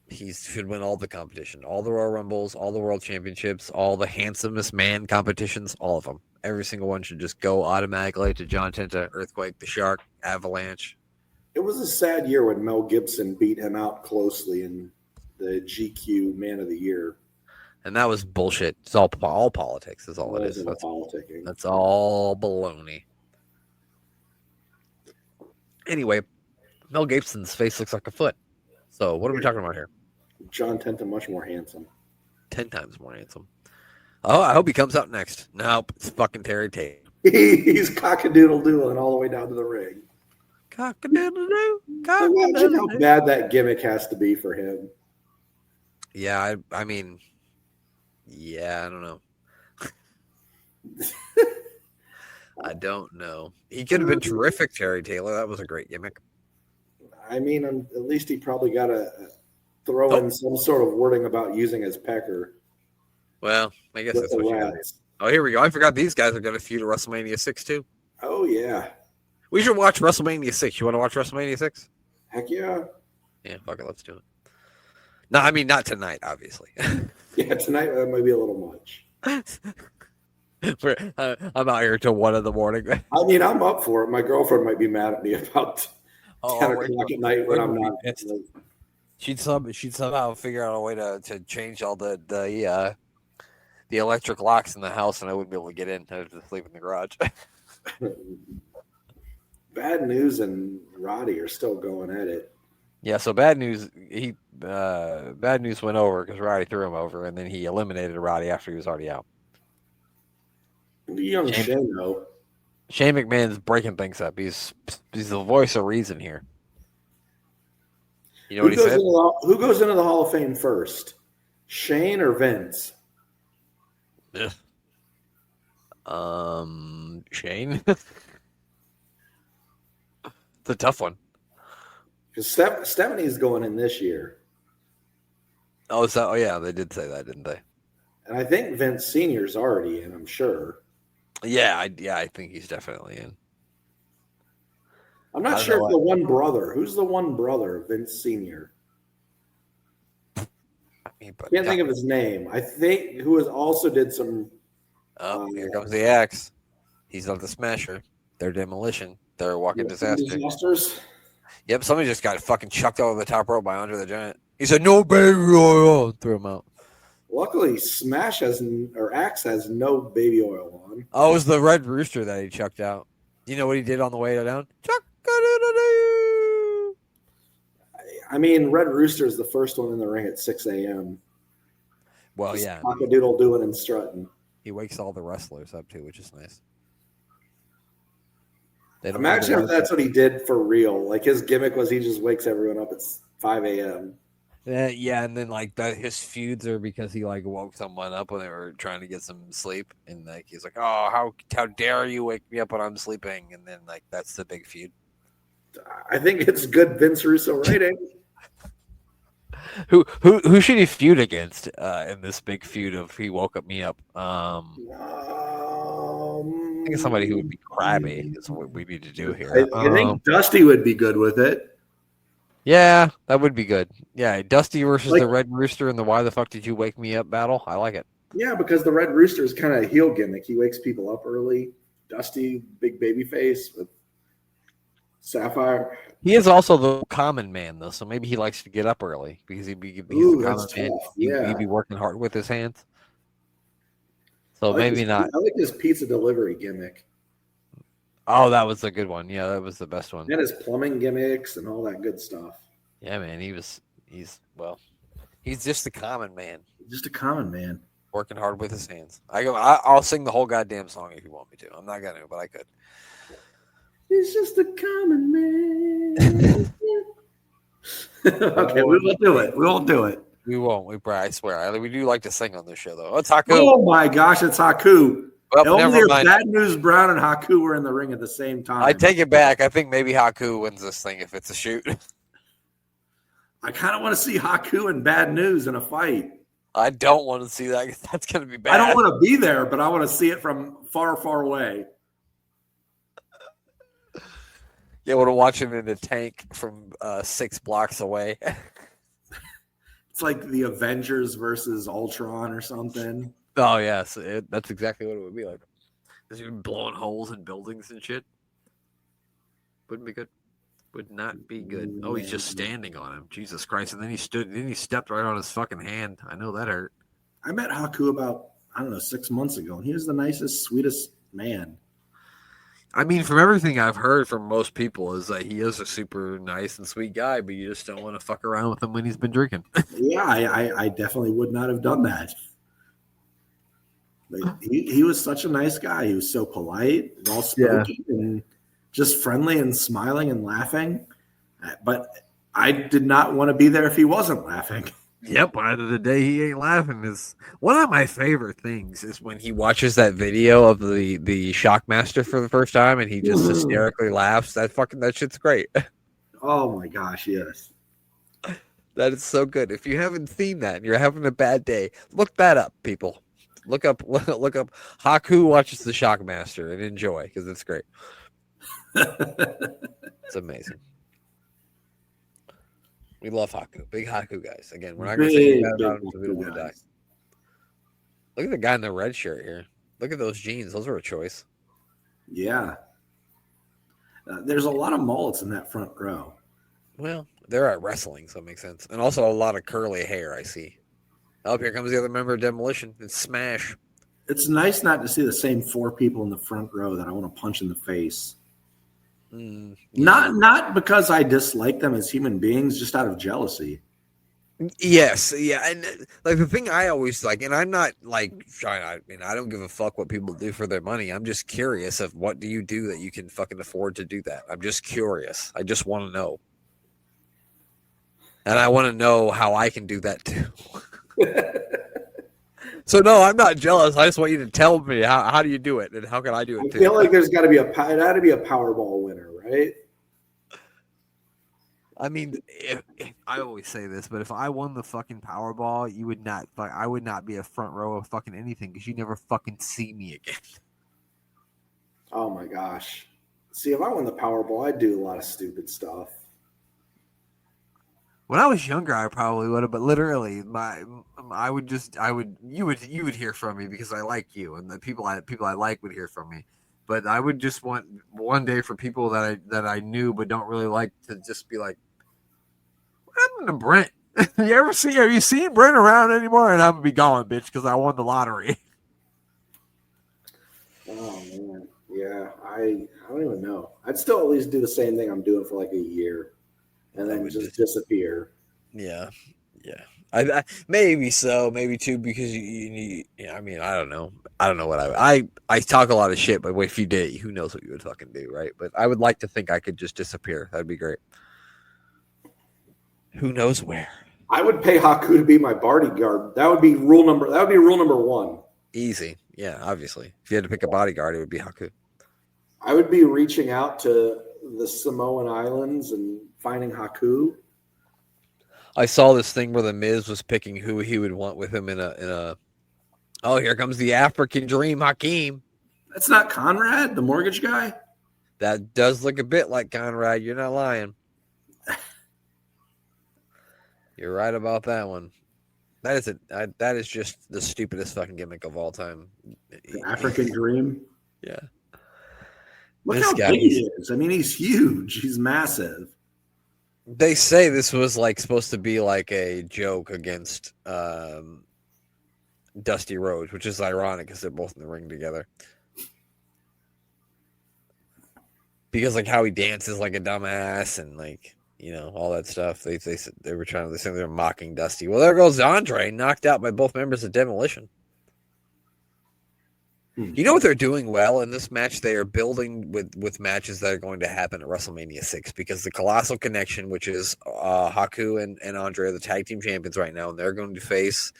He should win all the competition, all the Royal Rumbles, all the World Championships, all the handsomest man competitions, all of them. Every single one should just go automatically to John Tenta, Earthquake, the Shark, Avalanche. It was a sad year when Mel Gibson beat him out closely in the GQ Man of the Year. And that was bullshit. It's all politics is all it is. That's all baloney. Anyway, Mel Gibson's face looks like a foot. So what are we talking about here? John Tenta much more handsome. 10 times more handsome. Oh, I hope he comes out next. Nope, it's fucking Terry Tate. He's cock-a-doodle-doodling all the way down to the ring. Cock-a-doodle-doo. Imagine how bad that gimmick has to be for him. Yeah, I mean, yeah, I don't know. I don't know. He could have been terrific, Terry Taylor. That was a great gimmick. I mean, at least he probably got to throw in some sort of wording about using his pecker. Well, I guess that's what you got. Oh, here we go. I forgot these guys are going to feud at WrestleMania 6 too. Oh, yeah. We should watch WrestleMania 6. You want to watch WrestleMania 6? Heck yeah. Yeah, fuck it. Let's do it. No, I mean, not tonight, obviously. Yeah, tonight that might be a little much. I'm out here till 1 a.m. I mean, I'm up for it. My girlfriend might be mad at me about 10 o'clock at night when I'm not. She'd somehow figure out a way to change all the electric locks in the house, and I wouldn't be able to get in. I would just sleep in the garage. Bad News and Roddy are still going at it. Yeah, so Bad News Bad News went over because Roddy threw him over, and then he eliminated Roddy after he was already out. Young Shane, though. Shane McMahon's breaking things up. He's the voice of reason here. You know what he said? Who goes into the Hall of Fame first? Shane or Vince? Yeah. Shane. It's a tough one. Because Stephanie's going in this year. Oh, yeah, they did say that, didn't they? And I think Vince Senior's already in, I'm sure. Yeah, I think he's definitely in. I'm not sure if the one brother. Who's the one brother of Vince Senior? Can't think of his name. I think who also did some. Oh, here comes the axe. He's not the Smasher. They're Demolition. They're Walking Disasters. Yep, somebody just got fucking chucked over the top rope by Andre the Giant. He said, "No baby oil." Threw him out. Luckily, Axe has no baby oil on. Oh, it was the Red Rooster that he chucked out. You know what he did on the way down? I mean, Red Rooster is the first one in the ring at 6 a.m. Well, yeah. Cock-a-doodle doing and strutting. He wakes all the wrestlers up, too, which is nice. Imagine if that's what he did for real. Like, his gimmick was he just wakes everyone up at 5 a.m. Yeah, and then, like, his feuds are because he, like, woke someone up when they were trying to get some sleep. And, like, he's like, oh, how dare you wake me up when I'm sleeping? And then, like, that's the big feud. I think it's good Vince Russo writing. Who should he feud against in this big feud of he woke up me up? I think it's somebody who would be crabby is what we need to do here. I think Dusty would be good with it. Yeah, that would be good. Yeah, Dusty versus the Red Rooster in the Why the Fuck Did You Wake Me Up battle. I like it. Yeah, because the Red Rooster is kind of a heel gimmick. He wakes people up early. Dusty, big baby face with Sapphire. He is also the common man, though, so maybe he likes to get up early because he's the common man. Yeah. He'd be working hard with his hands. So maybe not. I like his pizza delivery gimmick. Oh, that was a good one. Yeah, that was the best one. And his plumbing gimmicks and all that good stuff. Yeah, man, he's just a common man. Just a common man. Working hard with his hands. I'll sing the whole goddamn song if you want me to. I'm not going to, but I could. He's just a common man. Okay, we won't do it. We won't do it. We won't. I swear. We do like to sing on this show, though. It's Haku. Oh, my gosh, it's Haku. Well, never mind. Bad News Brown and Haku were in the ring at the same time. I take it back. I think maybe Haku wins this thing if it's a shoot. I kind of want to see Haku and Bad News in a fight. I don't want to see that. That's going to be bad. I don't want to be there, but I want to see it from far, far away. Yeah, I want to watch him in a tank from 6 blocks away. It's like the Avengers versus Ultron or something. Oh, yes. That's exactly what it would be like. Is he blowing holes in buildings and shit? Wouldn't be good. Would not be good. Oh, he's just standing on him. Jesus Christ. And then he stepped right on his fucking hand. I know that hurt. I met Haku about, 6 months ago, and he was the nicest, sweetest man. I mean, from everything I've heard from most people is that he is a super nice and sweet guy, but you just don't want to fuck around with him when he's been drinking. Yeah, I definitely would not have done that. But he was such a nice guy. He was so polite, well-spoken, and just friendly and smiling and laughing. But I did not want to be there if he wasn't laughing. Yep, either the day he ain't laughing is one of my favorite things is when he watches that video of the Shockmaster for the first time and he just hysterically laughs. That shit's great. Oh my gosh, yes. That is so good. If you haven't seen that and you're having a bad day, look that up, people. Look up Haku watches the Shockmaster and enjoy because it's great. It's amazing. We love Haku. Big Haku guys. Again, we're not going to say bad about him because we don't want to die. Look at the guy in the red shirt here. Look at those jeans. Those were a choice. Yeah. There's a lot of mullets in that front row. Well, they're at wrestling, so it makes sense. And also a lot of curly hair, I see. Oh, here comes the other member of Demolition. It's Smash. It's nice not to see the same 4 people in the front row that I want to punch in the face. Yeah. Not because I dislike them as human beings, just out of jealousy. Yes, yeah, and like the thing I always like, and I'm not like trying. I don't give a fuck what people do for their money. I'm just curious of what do you do that you can fucking afford to do that. I'm just curious. I just want to know, and I want to know how I can do that too. So no, I'm not jealous. I just want you to tell me how do you do it and how can I do it too. I feel like there's got to be it had to be a Powerball winner, right? I mean, if I always say this, but if I won the fucking Powerball, you would not. I would not be a front row of fucking anything because you never fucking see me again. Oh my gosh! See, if I won the Powerball, I'd do a lot of stupid stuff. When I was younger, I probably would have, but literally, you would hear from me because I like you, and the people I like would hear from me. But I would just want one day for people that I knew but don't really like to just be like, what happened to Brent? Have you seen Brent around anymore? And I would be gone, bitch, because I won the lottery. Oh man, yeah, I don't even know. I'd still at least do the same thing I'm doing for like a year. And then just disappear. Yeah. I maybe so, maybe too, because you I mean, I don't know. I don't know what I talk a lot of shit, but if you did, who knows what you would fucking do, right? But I would like to think I could just disappear. That'd be great. Who knows where? I would pay Haku to be my bodyguard. That would be rule number 1. Easy. Yeah, obviously. If you had to pick a bodyguard, it would be Haku. I would be reaching out to the Samoan Islands and finding Haku. I saw this thing where the Miz was picking who he would want with him in a. Oh, here comes the African Dream, Hakeem. That's not Conrad, the mortgage guy. That does look a bit like Conrad. You're not lying. You're right about that one. That is just the stupidest fucking gimmick of all time. The African Dream. Yeah. Look how big he is. I mean, he's huge. He's massive. They say this was like supposed to be like a joke against Dusty Rhodes, which is ironic because they're both in the ring together. Because like how he dances like a dumbass and like, you know, all that stuff. They were trying to say they were mocking Dusty. Well, there goes Andre, knocked out by both members of Demolition. You know what they're doing well in this match? They are building with matches that are going to happen at WrestleMania 6 because the Colossal Connection, which is Haku and Andre, are the tag team champions right now, and they're going to face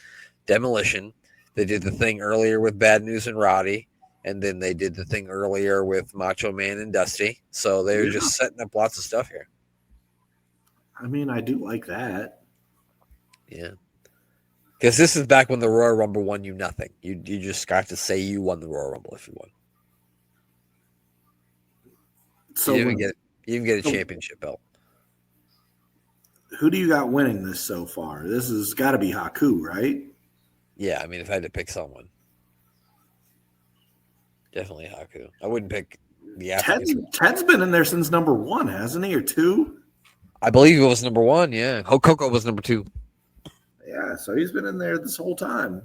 Demolition. They did the thing earlier with Bad News and Roddy, and then they did the thing earlier with Macho Man and Dusty. So they're just setting up lots of stuff here. I mean, I do like that. Yeah. Because this is back when the Royal Rumble won you nothing. You just got to say you won the Royal Rumble if you won. So You didn't get a championship belt. Who do you got winning this so far? This has got to be Haku, right? Yeah, I mean, if I had to pick someone, definitely Haku. I wouldn't pick the Africans. Ted's been in there since number 1, hasn't he, or 2? I believe it was number 1. Yeah, Coco was number 2. Yeah, so he's been in there this whole time.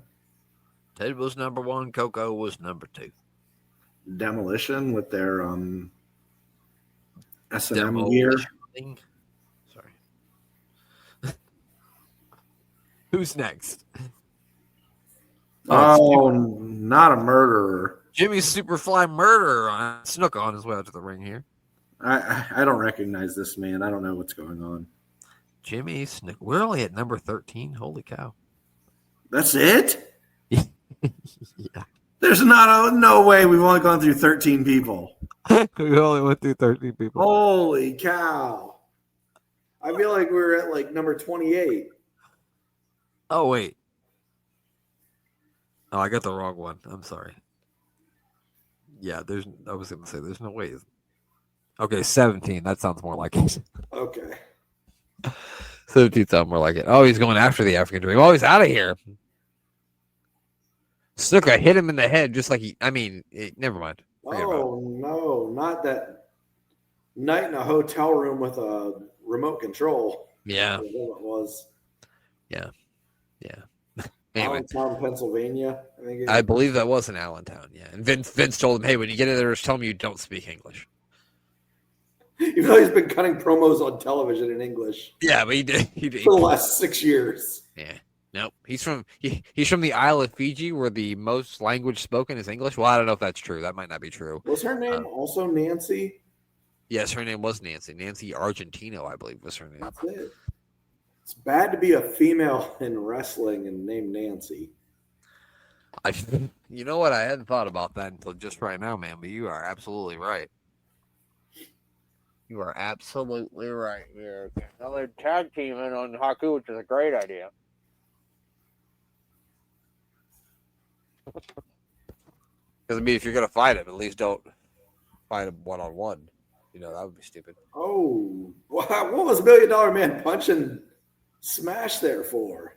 Ted was number 1. Coco was number 2. Demolition with their S&M gear. Sorry. Who's next? Oh, not a murderer. Jimmy's Superfly Murderer snuck on his way out to the ring here. I don't recognize this man. I don't know what's going on. Jimmy Snook. We're only at number 13. Holy cow. That's it? Yeah. There's no way we've only gone through 13 people. We only went through 13 people. Holy cow. I feel like we're at like number 28. Oh, wait. Oh, I got the wrong one. I'm sorry. Yeah, I was going to say there's no way. Okay, 17. That sounds more like it. Okay. 17 sounds more like it. Oh, he's going after the African Dream. Oh, he's out of here. Snuka hit him in the head just like never mind. Oh, no. Not that night in a hotel room with a remote control. Yeah. It was. Yeah. Anyway. Allentown, Pennsylvania. I believe that was in Allentown, yeah. And Vince told him, hey, when you get in there, just tell him you don't speak English. Even though he's been cutting promos on television in English. Yeah, but he did. For the last 6 years. Yeah. Nope. He's from the Isle of Fiji where the most language spoken is English. Well, I don't know if that's true. That might not be true. Was her name also Nancy? Yes, her name was Nancy. Nancy Argentino, I believe, was her name. That's it. It's bad to be a female in wrestling and named Nancy. You know what? I hadn't thought about that until just right now, man. But you are absolutely right. You are absolutely right. Now they're tag teaming on Haku, which is a great idea. Because, if you're going to fight him, at least don't fight him one-on-one. That would be stupid. Oh, what was $1 Million Man punching Smash there for?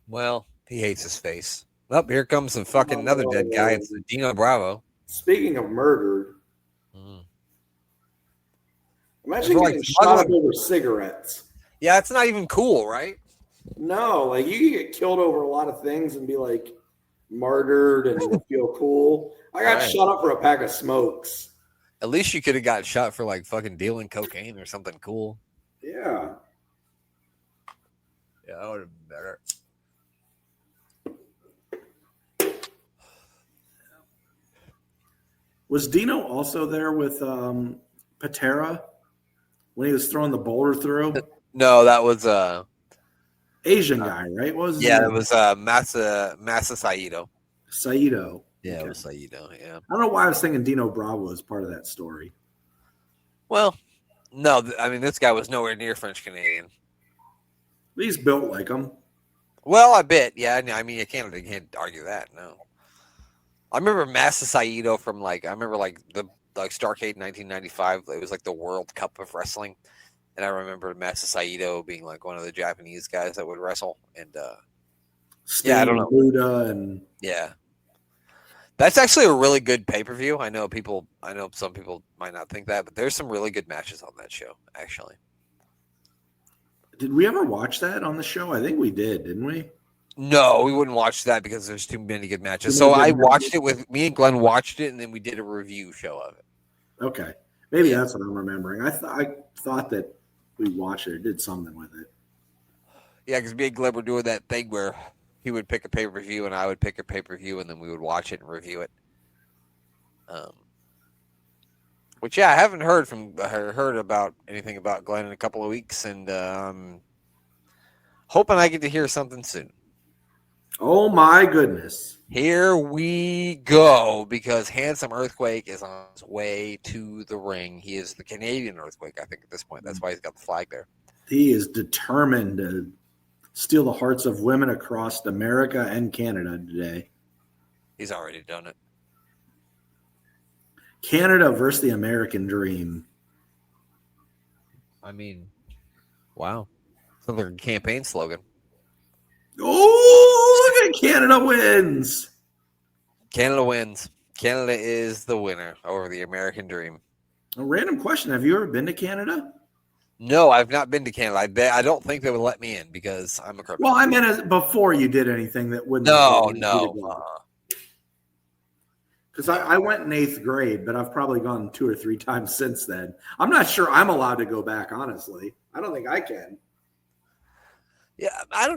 Well, he hates his face. Up here comes some fucking another dead guy. It's Dino Bravo. Speaking of murder, imagine getting shot up over cigarettes. Yeah, it's not even cool, right? No, like you can get killed over a lot of things and be like martyred and feel cool. I got shot up for a pack of smokes. At least you could have got shot for like fucking dealing cocaine or something cool. Yeah. Yeah, that would have been better. Was Dino also there with Patera when he was throwing the boulder through? No, that was Asian guy, right? What was it was Masa Saito. Saito. Yeah, it was Saito, yeah. I don't know why I was thinking Dino Bravo was part of that story. Well, no, this guy was nowhere near French Canadian. He's built like him. Well, I bet, yeah. You can't argue that, no. I remember Masa Saito from the Starrcade 1995. It was like the World Cup of Wrestling. And I remember Masa Saito being like one of the Japanese guys that would wrestle. And I don't know. Buddha and yeah. That's actually a really good pay-per-view. I know some people might not think that, but there's some really good matches on that show, actually. Did we ever watch that on the show? I think we did, didn't we? No, we wouldn't watch that because there's too many good matches. So I watched it with me and Glenn watched it, and then we did a review show of it. Okay. Maybe that's what I'm remembering. I thought that we watched it or did something with it. Yeah, because me and Glenn were doing that thing where he would pick a pay-per-view and I would pick a pay-per-view, and then we would watch it and review it. Which, I haven't heard about anything about Glenn in a couple of weeks, and hoping I get to hear something soon. Oh my goodness. Here we go, because Handsome Earthquake is on his way to the ring. He is the Canadian Earthquake, I think, at this point. That's why he's got the flag there. He is determined to steal the hearts of women across America and Canada today. He's already done it. Canada versus the American dream. I mean, wow. Sounds like a campaign slogan. Oh, look at Canada wins. Canada wins. Canada is the winner over the American dream. A random question. Have you ever been to Canada? No, I've not been to Canada. I don't think they would let me in because I'm a criminal. Well, I meant before you did anything that wouldn't. No. Because I went in 8th grade, but I've probably gone 2 or 3 times since then. I'm not sure I'm allowed to go back, honestly. I don't think I can. Yeah, I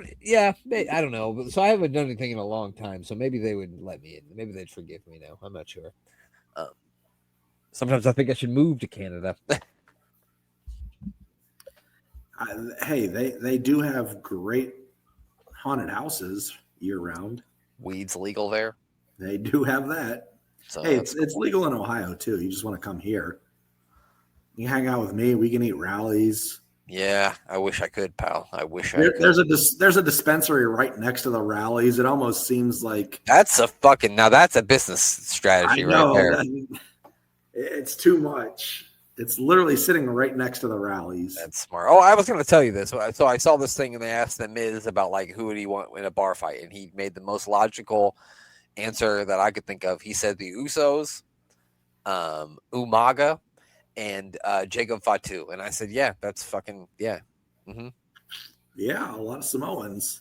don't know. So I haven't done anything in a long time. So maybe they would let me in. Maybe they'd forgive me now. I'm not sure. Sometimes I think I should move to Canada. Hey, they do have great haunted houses year round. Weed's legal there. They do have that. So hey, it's legal in Ohio too. You just want to come here. You can hang out with me. We can eat rallies. Yeah, I wish I could, pal. I wish I could. There's a dispensary right next to the rallies. It almost seems like that's a business strategy right there. It's too much. It's literally sitting right next to the rallies. That's smart. Oh, I was going to tell you this. So I saw this thing and they asked the Miz about like who would he want in a bar fight, and he made the most logical answer that I could think of. He said the Usos, Umaga, and Jacob Fatu. And I said, yeah, that's fucking yeah. Mm-hmm. Yeah, a lot of Samoans.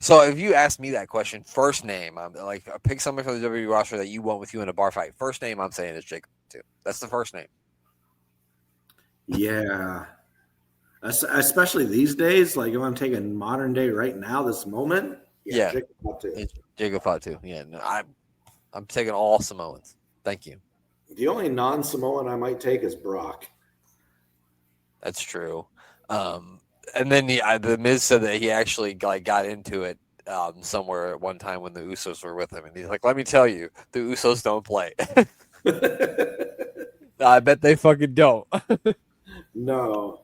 So if you ask me that question, first name, I'm like pick somebody from the WWE roster that you want with you in a bar fight. First name I'm saying is Jacob Fatu. That's the first name. Yeah. Especially these days, like if I'm taking modern day right now, this moment. Yeah. Jacob Fatu. It's Jacob Fatu. Yeah, no, I'm taking all Samoans. Thank you. The only non-Samoan I might take is Brock. That's true. And then the Miz said that he actually like got into it somewhere at one time when the Usos were with him, and he's like, "Let me tell you, the Usos don't play." I bet they fucking don't. No,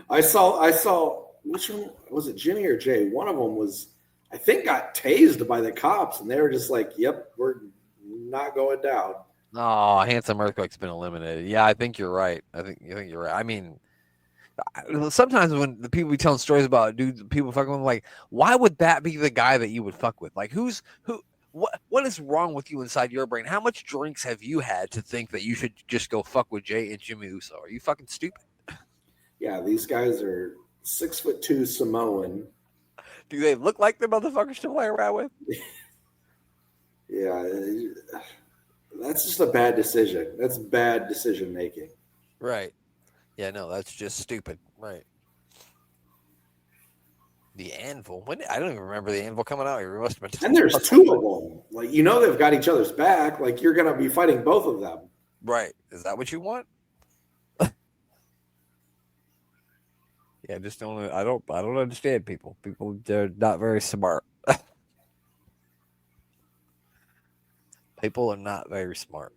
I saw which one was it, Jimmy or Jay? One of them was, I think, got tased by the cops, and they were just like, "Yep, we're not going down." Oh, Handsome Earthquake's been eliminated. Yeah, I think you're right. I think you're right. I mean, sometimes when the people be telling stories about dudes, people fucking with, like, why would that be the guy that you would fuck with? Like, who? What is wrong with you inside your brain? How much drinks have you had to think that you should just go fuck with Jay and Jimmy Uso? Are you fucking stupid? Yeah, these guys are 6'2" Samoan. Do they look like the motherfuckers to play around with? Yeah, that's just a bad decision. That's bad decision making. Right. Yeah, no, that's just stupid. Right. The Anvil. I don't even remember the Anvil coming out here. Must have been. And there's 2 of them. Like, they've got each other's back. Like, you're going to be fighting both of them. Right. Is that what you want? Yeah, just don't. I don't understand people. People, they're not very smart. People are not very smart.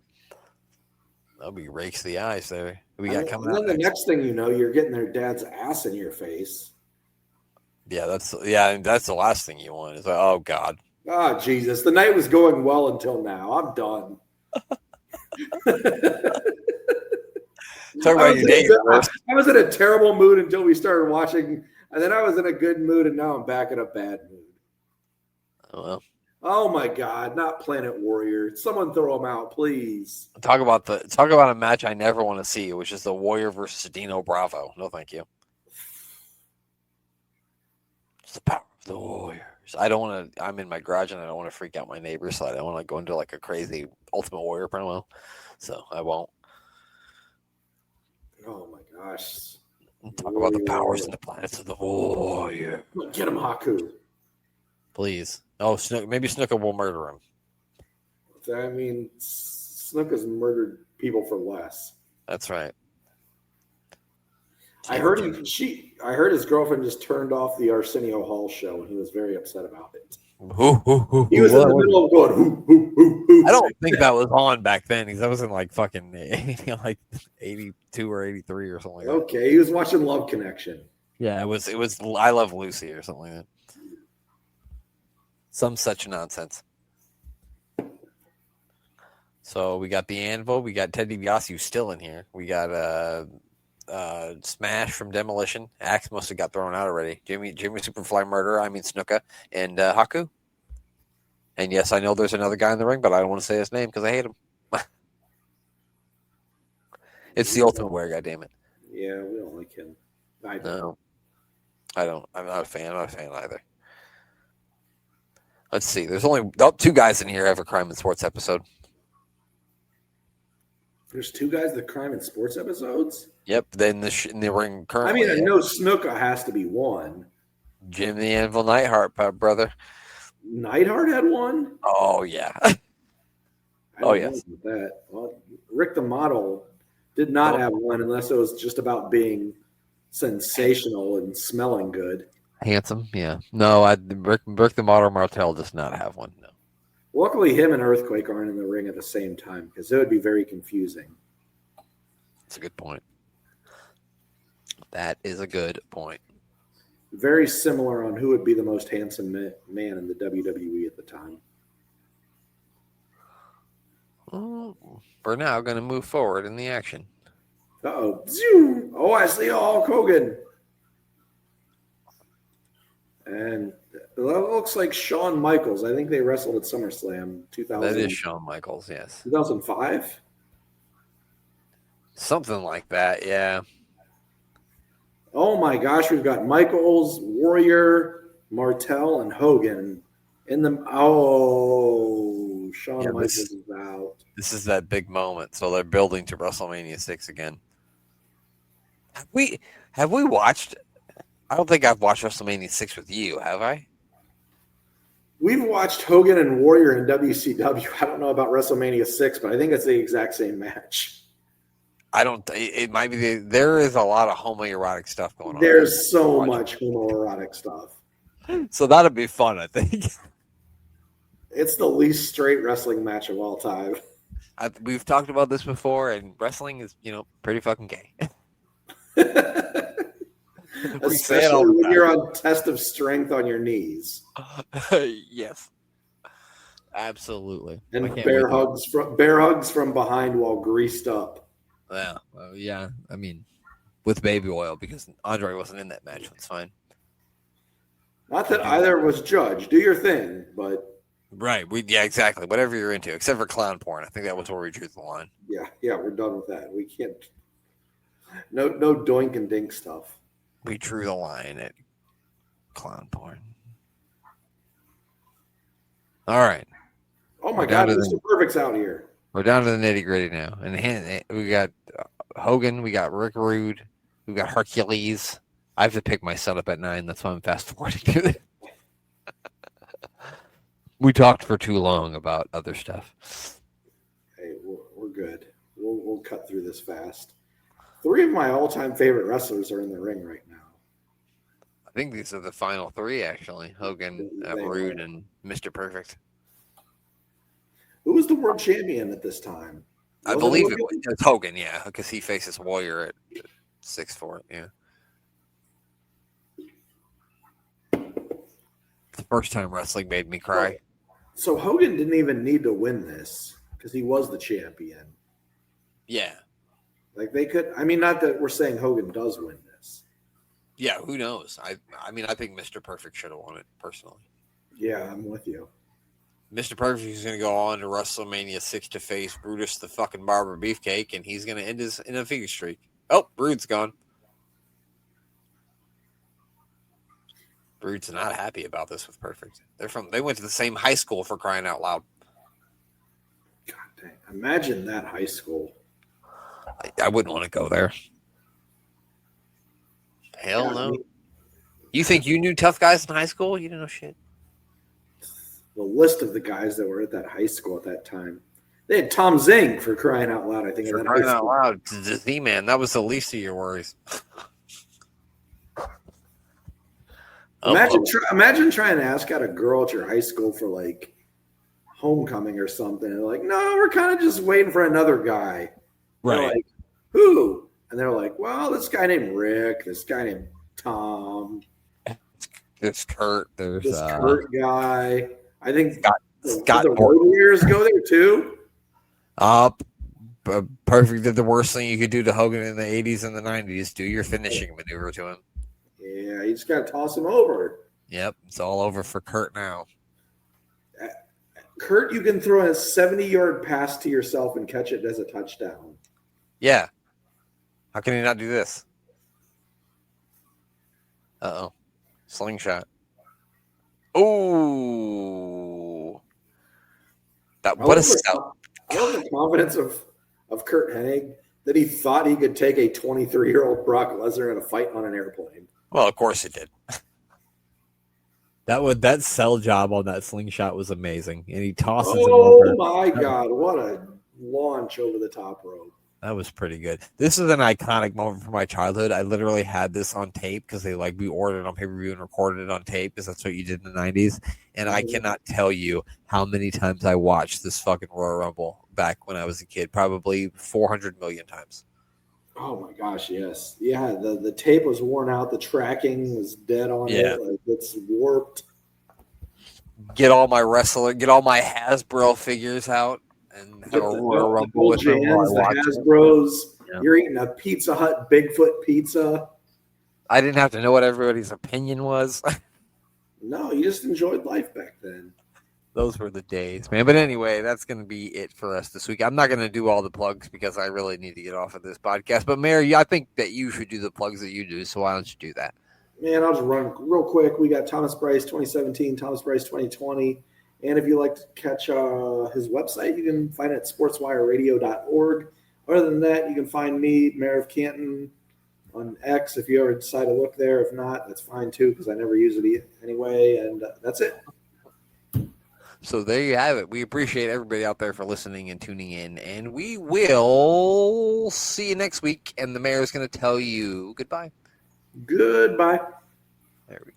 Nobody rakes the eyes there. We got coming out. And then the next thing you know, you're getting their dad's ass in your face. Yeah, that's the last thing you want. It's like, oh God. Oh Jesus. The night was going well until now. I'm done. Talk about your day. I was in a terrible mood until we started watching, and then I was in a good mood, and now I'm back in a bad mood. Oh, well. Oh my God! Not Planet Warrior. Someone throw him out, please. Talk about a match I never want to see, which is the Warrior versus Dino Bravo. No, thank you. It's the power of the Warriors. I don't want to. I'm in my garage and I don't want to freak out my neighbors, so I don't want to go into like a crazy Ultimate Warrior promo. So I won't. Oh my gosh! Talk about the powers and the planets of the Warrior. Get him, Haku. Please. Oh, maybe Snuka will murder him. I mean, Snook has murdered people for less. That's right. I heard his girlfriend just turned off the Arsenio Hall show, and he was very upset about it. He was in the middle of going, I don't think that was on back then, because that was in like fucking like 82 or 83 or something like that. Okay, he was watching Love Connection. Yeah, it was. I Love Lucy or something like that. Some such nonsense. So we got the Anvil. We got Ted DiBiase, who's still in here. We got Smash from Demolition. Axe must have got thrown out already. Jimmy Superfly Murder. I mean Snuka and Haku. And yes, I know there's another guy in the ring, but I don't want to say his name because I hate him. It's the Ultimate Warrior. God damn it. Yeah, we don't like him. No, I don't. I'm not a fan. I'm not a fan either. Let's see. There's only 2 guys in here have a crime and sports episode. There's 2 guys that crime and sports episodes? Yep. Then in the ring currently. I mean, I know Snuka has to be one. Jim the Anvil Neidhart, brother. Neidhart had one? Oh, yeah. Oh, yes. That. Well, Rick the Model did not have one unless it was just about being sensational and smelling good. Handsome, yeah. No, Rick the Model Martel does not have one, no. Luckily, him and Earthquake aren't in the ring at the same time because it would be very confusing. That's a good point. That is a good point. Very similar on who would be the most handsome man in the WWE at the time. We're now going to move forward in the action. Uh-oh. Oh, I see Hulk Hogan. And that looks like Shawn Michaels. I think they wrestled at SummerSlam 2000. That is Shawn Michaels, yes. 2005? Something like that, yeah. Oh my gosh, we've got Michaels, Warrior, Martel, and Hogan in the. Oh, Shawn Michaels is out. This is that big moment. So they're building to WrestleMania 6 again. Have we watched? I don't think I've watched WrestleMania 6 with you, have I? We've watched Hogan and Warrior in WCW. I don't know about WrestleMania 6, but I think it's the exact same match. I don't. It might be. There is a lot of homoerotic stuff going on. There's so much homoerotic stuff. So that'd be fun, I think. It's the least straight wrestling match of all time. We've talked about this before, and wrestling is, pretty fucking gay. Especially when you're on test of strength on your knees. Yes. Absolutely. And bear hugs from behind while greased up. Yeah. Yeah. I mean, with baby oil, because Andre wasn't in that match. That's fine. Not that either was judged. Do your thing, but. Right. Yeah, exactly. Whatever you're into, except for clown porn. I think that was where we drew the line. Yeah, we're done with that. We can't. No doink and dink stuff. We drew the line at clown porn. All right. Oh my God, Mr. Perfect's out here. We're down to the nitty gritty now, and we got Hogan, we got Rick Rude, we got Hercules. I have to pick my setup at 9. That's why I'm fast forwarding to it. We talked for too long about other stuff. Hey, we're good. We'll cut through this fast. 3 of my all-time favorite wrestlers are in the ring right now. I think these are the final 3, actually. Hogan, Rude, and Mr. Perfect. Who was the world champion at this time? I believe it was Hogan, yeah, because he faces Warrior at 6'4", yeah. The first time wrestling made me cry. So Hogan didn't even need to win this because he was the champion. Yeah. Like they could, I mean, not that we're saying Hogan does win this. Yeah, who knows? I mean, I think Mr. Perfect should have won it, personally. Yeah, I'm with you. Mr. Perfect is going to go on to WrestleMania 6 to face Brutus the fucking Barber Beefcake, and he's going to end his undefeated streak. Oh, Rude's gone. Rude's not happy about this with Perfect. They went to the same high school, for crying out loud. God dang. Imagine that high school. I wouldn't want to go there. Hell no. You think you knew tough guys in high school? You didn't know shit. The list of the guys that were at that high school at that time. They had Tom Zing, for crying out loud, I think. For crying out loud. The Z-Man. That was the least of your worries. Imagine trying to ask out a girl at your high school for like homecoming or something. And like, no, we're kind of just waiting for another guy. Right. Like, who? And they're like, well, this guy named Rick, this guy named Tom, There's Kurt. There's this Kurt guy. I think Scott the Road Warriors go there too. Perfect. Did the worst thing you could do to Hogan in the 80s and the 90s. Do your finishing maneuver to him. Yeah, you just got to toss him over. Yep, it's all over for Kurt now. Kurt, you can throw a 70-yard pass to yourself and catch it as a touchdown. Yeah. How can he not do this? Uh-oh. Slingshot. Oh. What a sell. I love the confidence of Kurt Hennig that he thought he could take a 23-year-old Brock Lesnar in a fight on an airplane. Well, of course he did. That sell job on that slingshot was amazing, and he tosses him over. Oh my God! What a launch over the top rope! That was pretty good. This is an iconic moment from my childhood. I literally had this on tape because we ordered it on pay-per-view and recorded it on tape because that's what you did in the 90s. And I cannot tell you how many times I watched this fucking Royal Rumble back when I was a kid. Probably 400 million times. Oh my gosh, yes. Yeah, the tape was worn out. The tracking was dead on it. Like, it's warped. Get all my Hasbro figures out and have a Royal Rumble with them while I watch the Hasbros. Yeah. You're eating a Pizza Hut Bigfoot pizza. I didn't have to know what everybody's opinion was. No, you just enjoyed life back then. Those were the days, man. But anyway, that's going to be it for us this week. I'm not going to do all the plugs because I really need to get off of this podcast. But, Mary, I think that you should do the plugs that you do, so why don't you do that? Man, I'll just run real quick. We got Thomas Bryce 2017, Thomas Bryce 2020. And if you like to catch his website, you can find it at sportswireradio.org. Other than that, you can find me, Mayor of Canton, on X if you ever decide to look there. If not, that's fine too because I never use it anyway. And that's it. So there you have it. We appreciate everybody out there for listening and tuning in. And we will see you next week. And the mayor is going to tell you goodbye. Goodbye. There we go.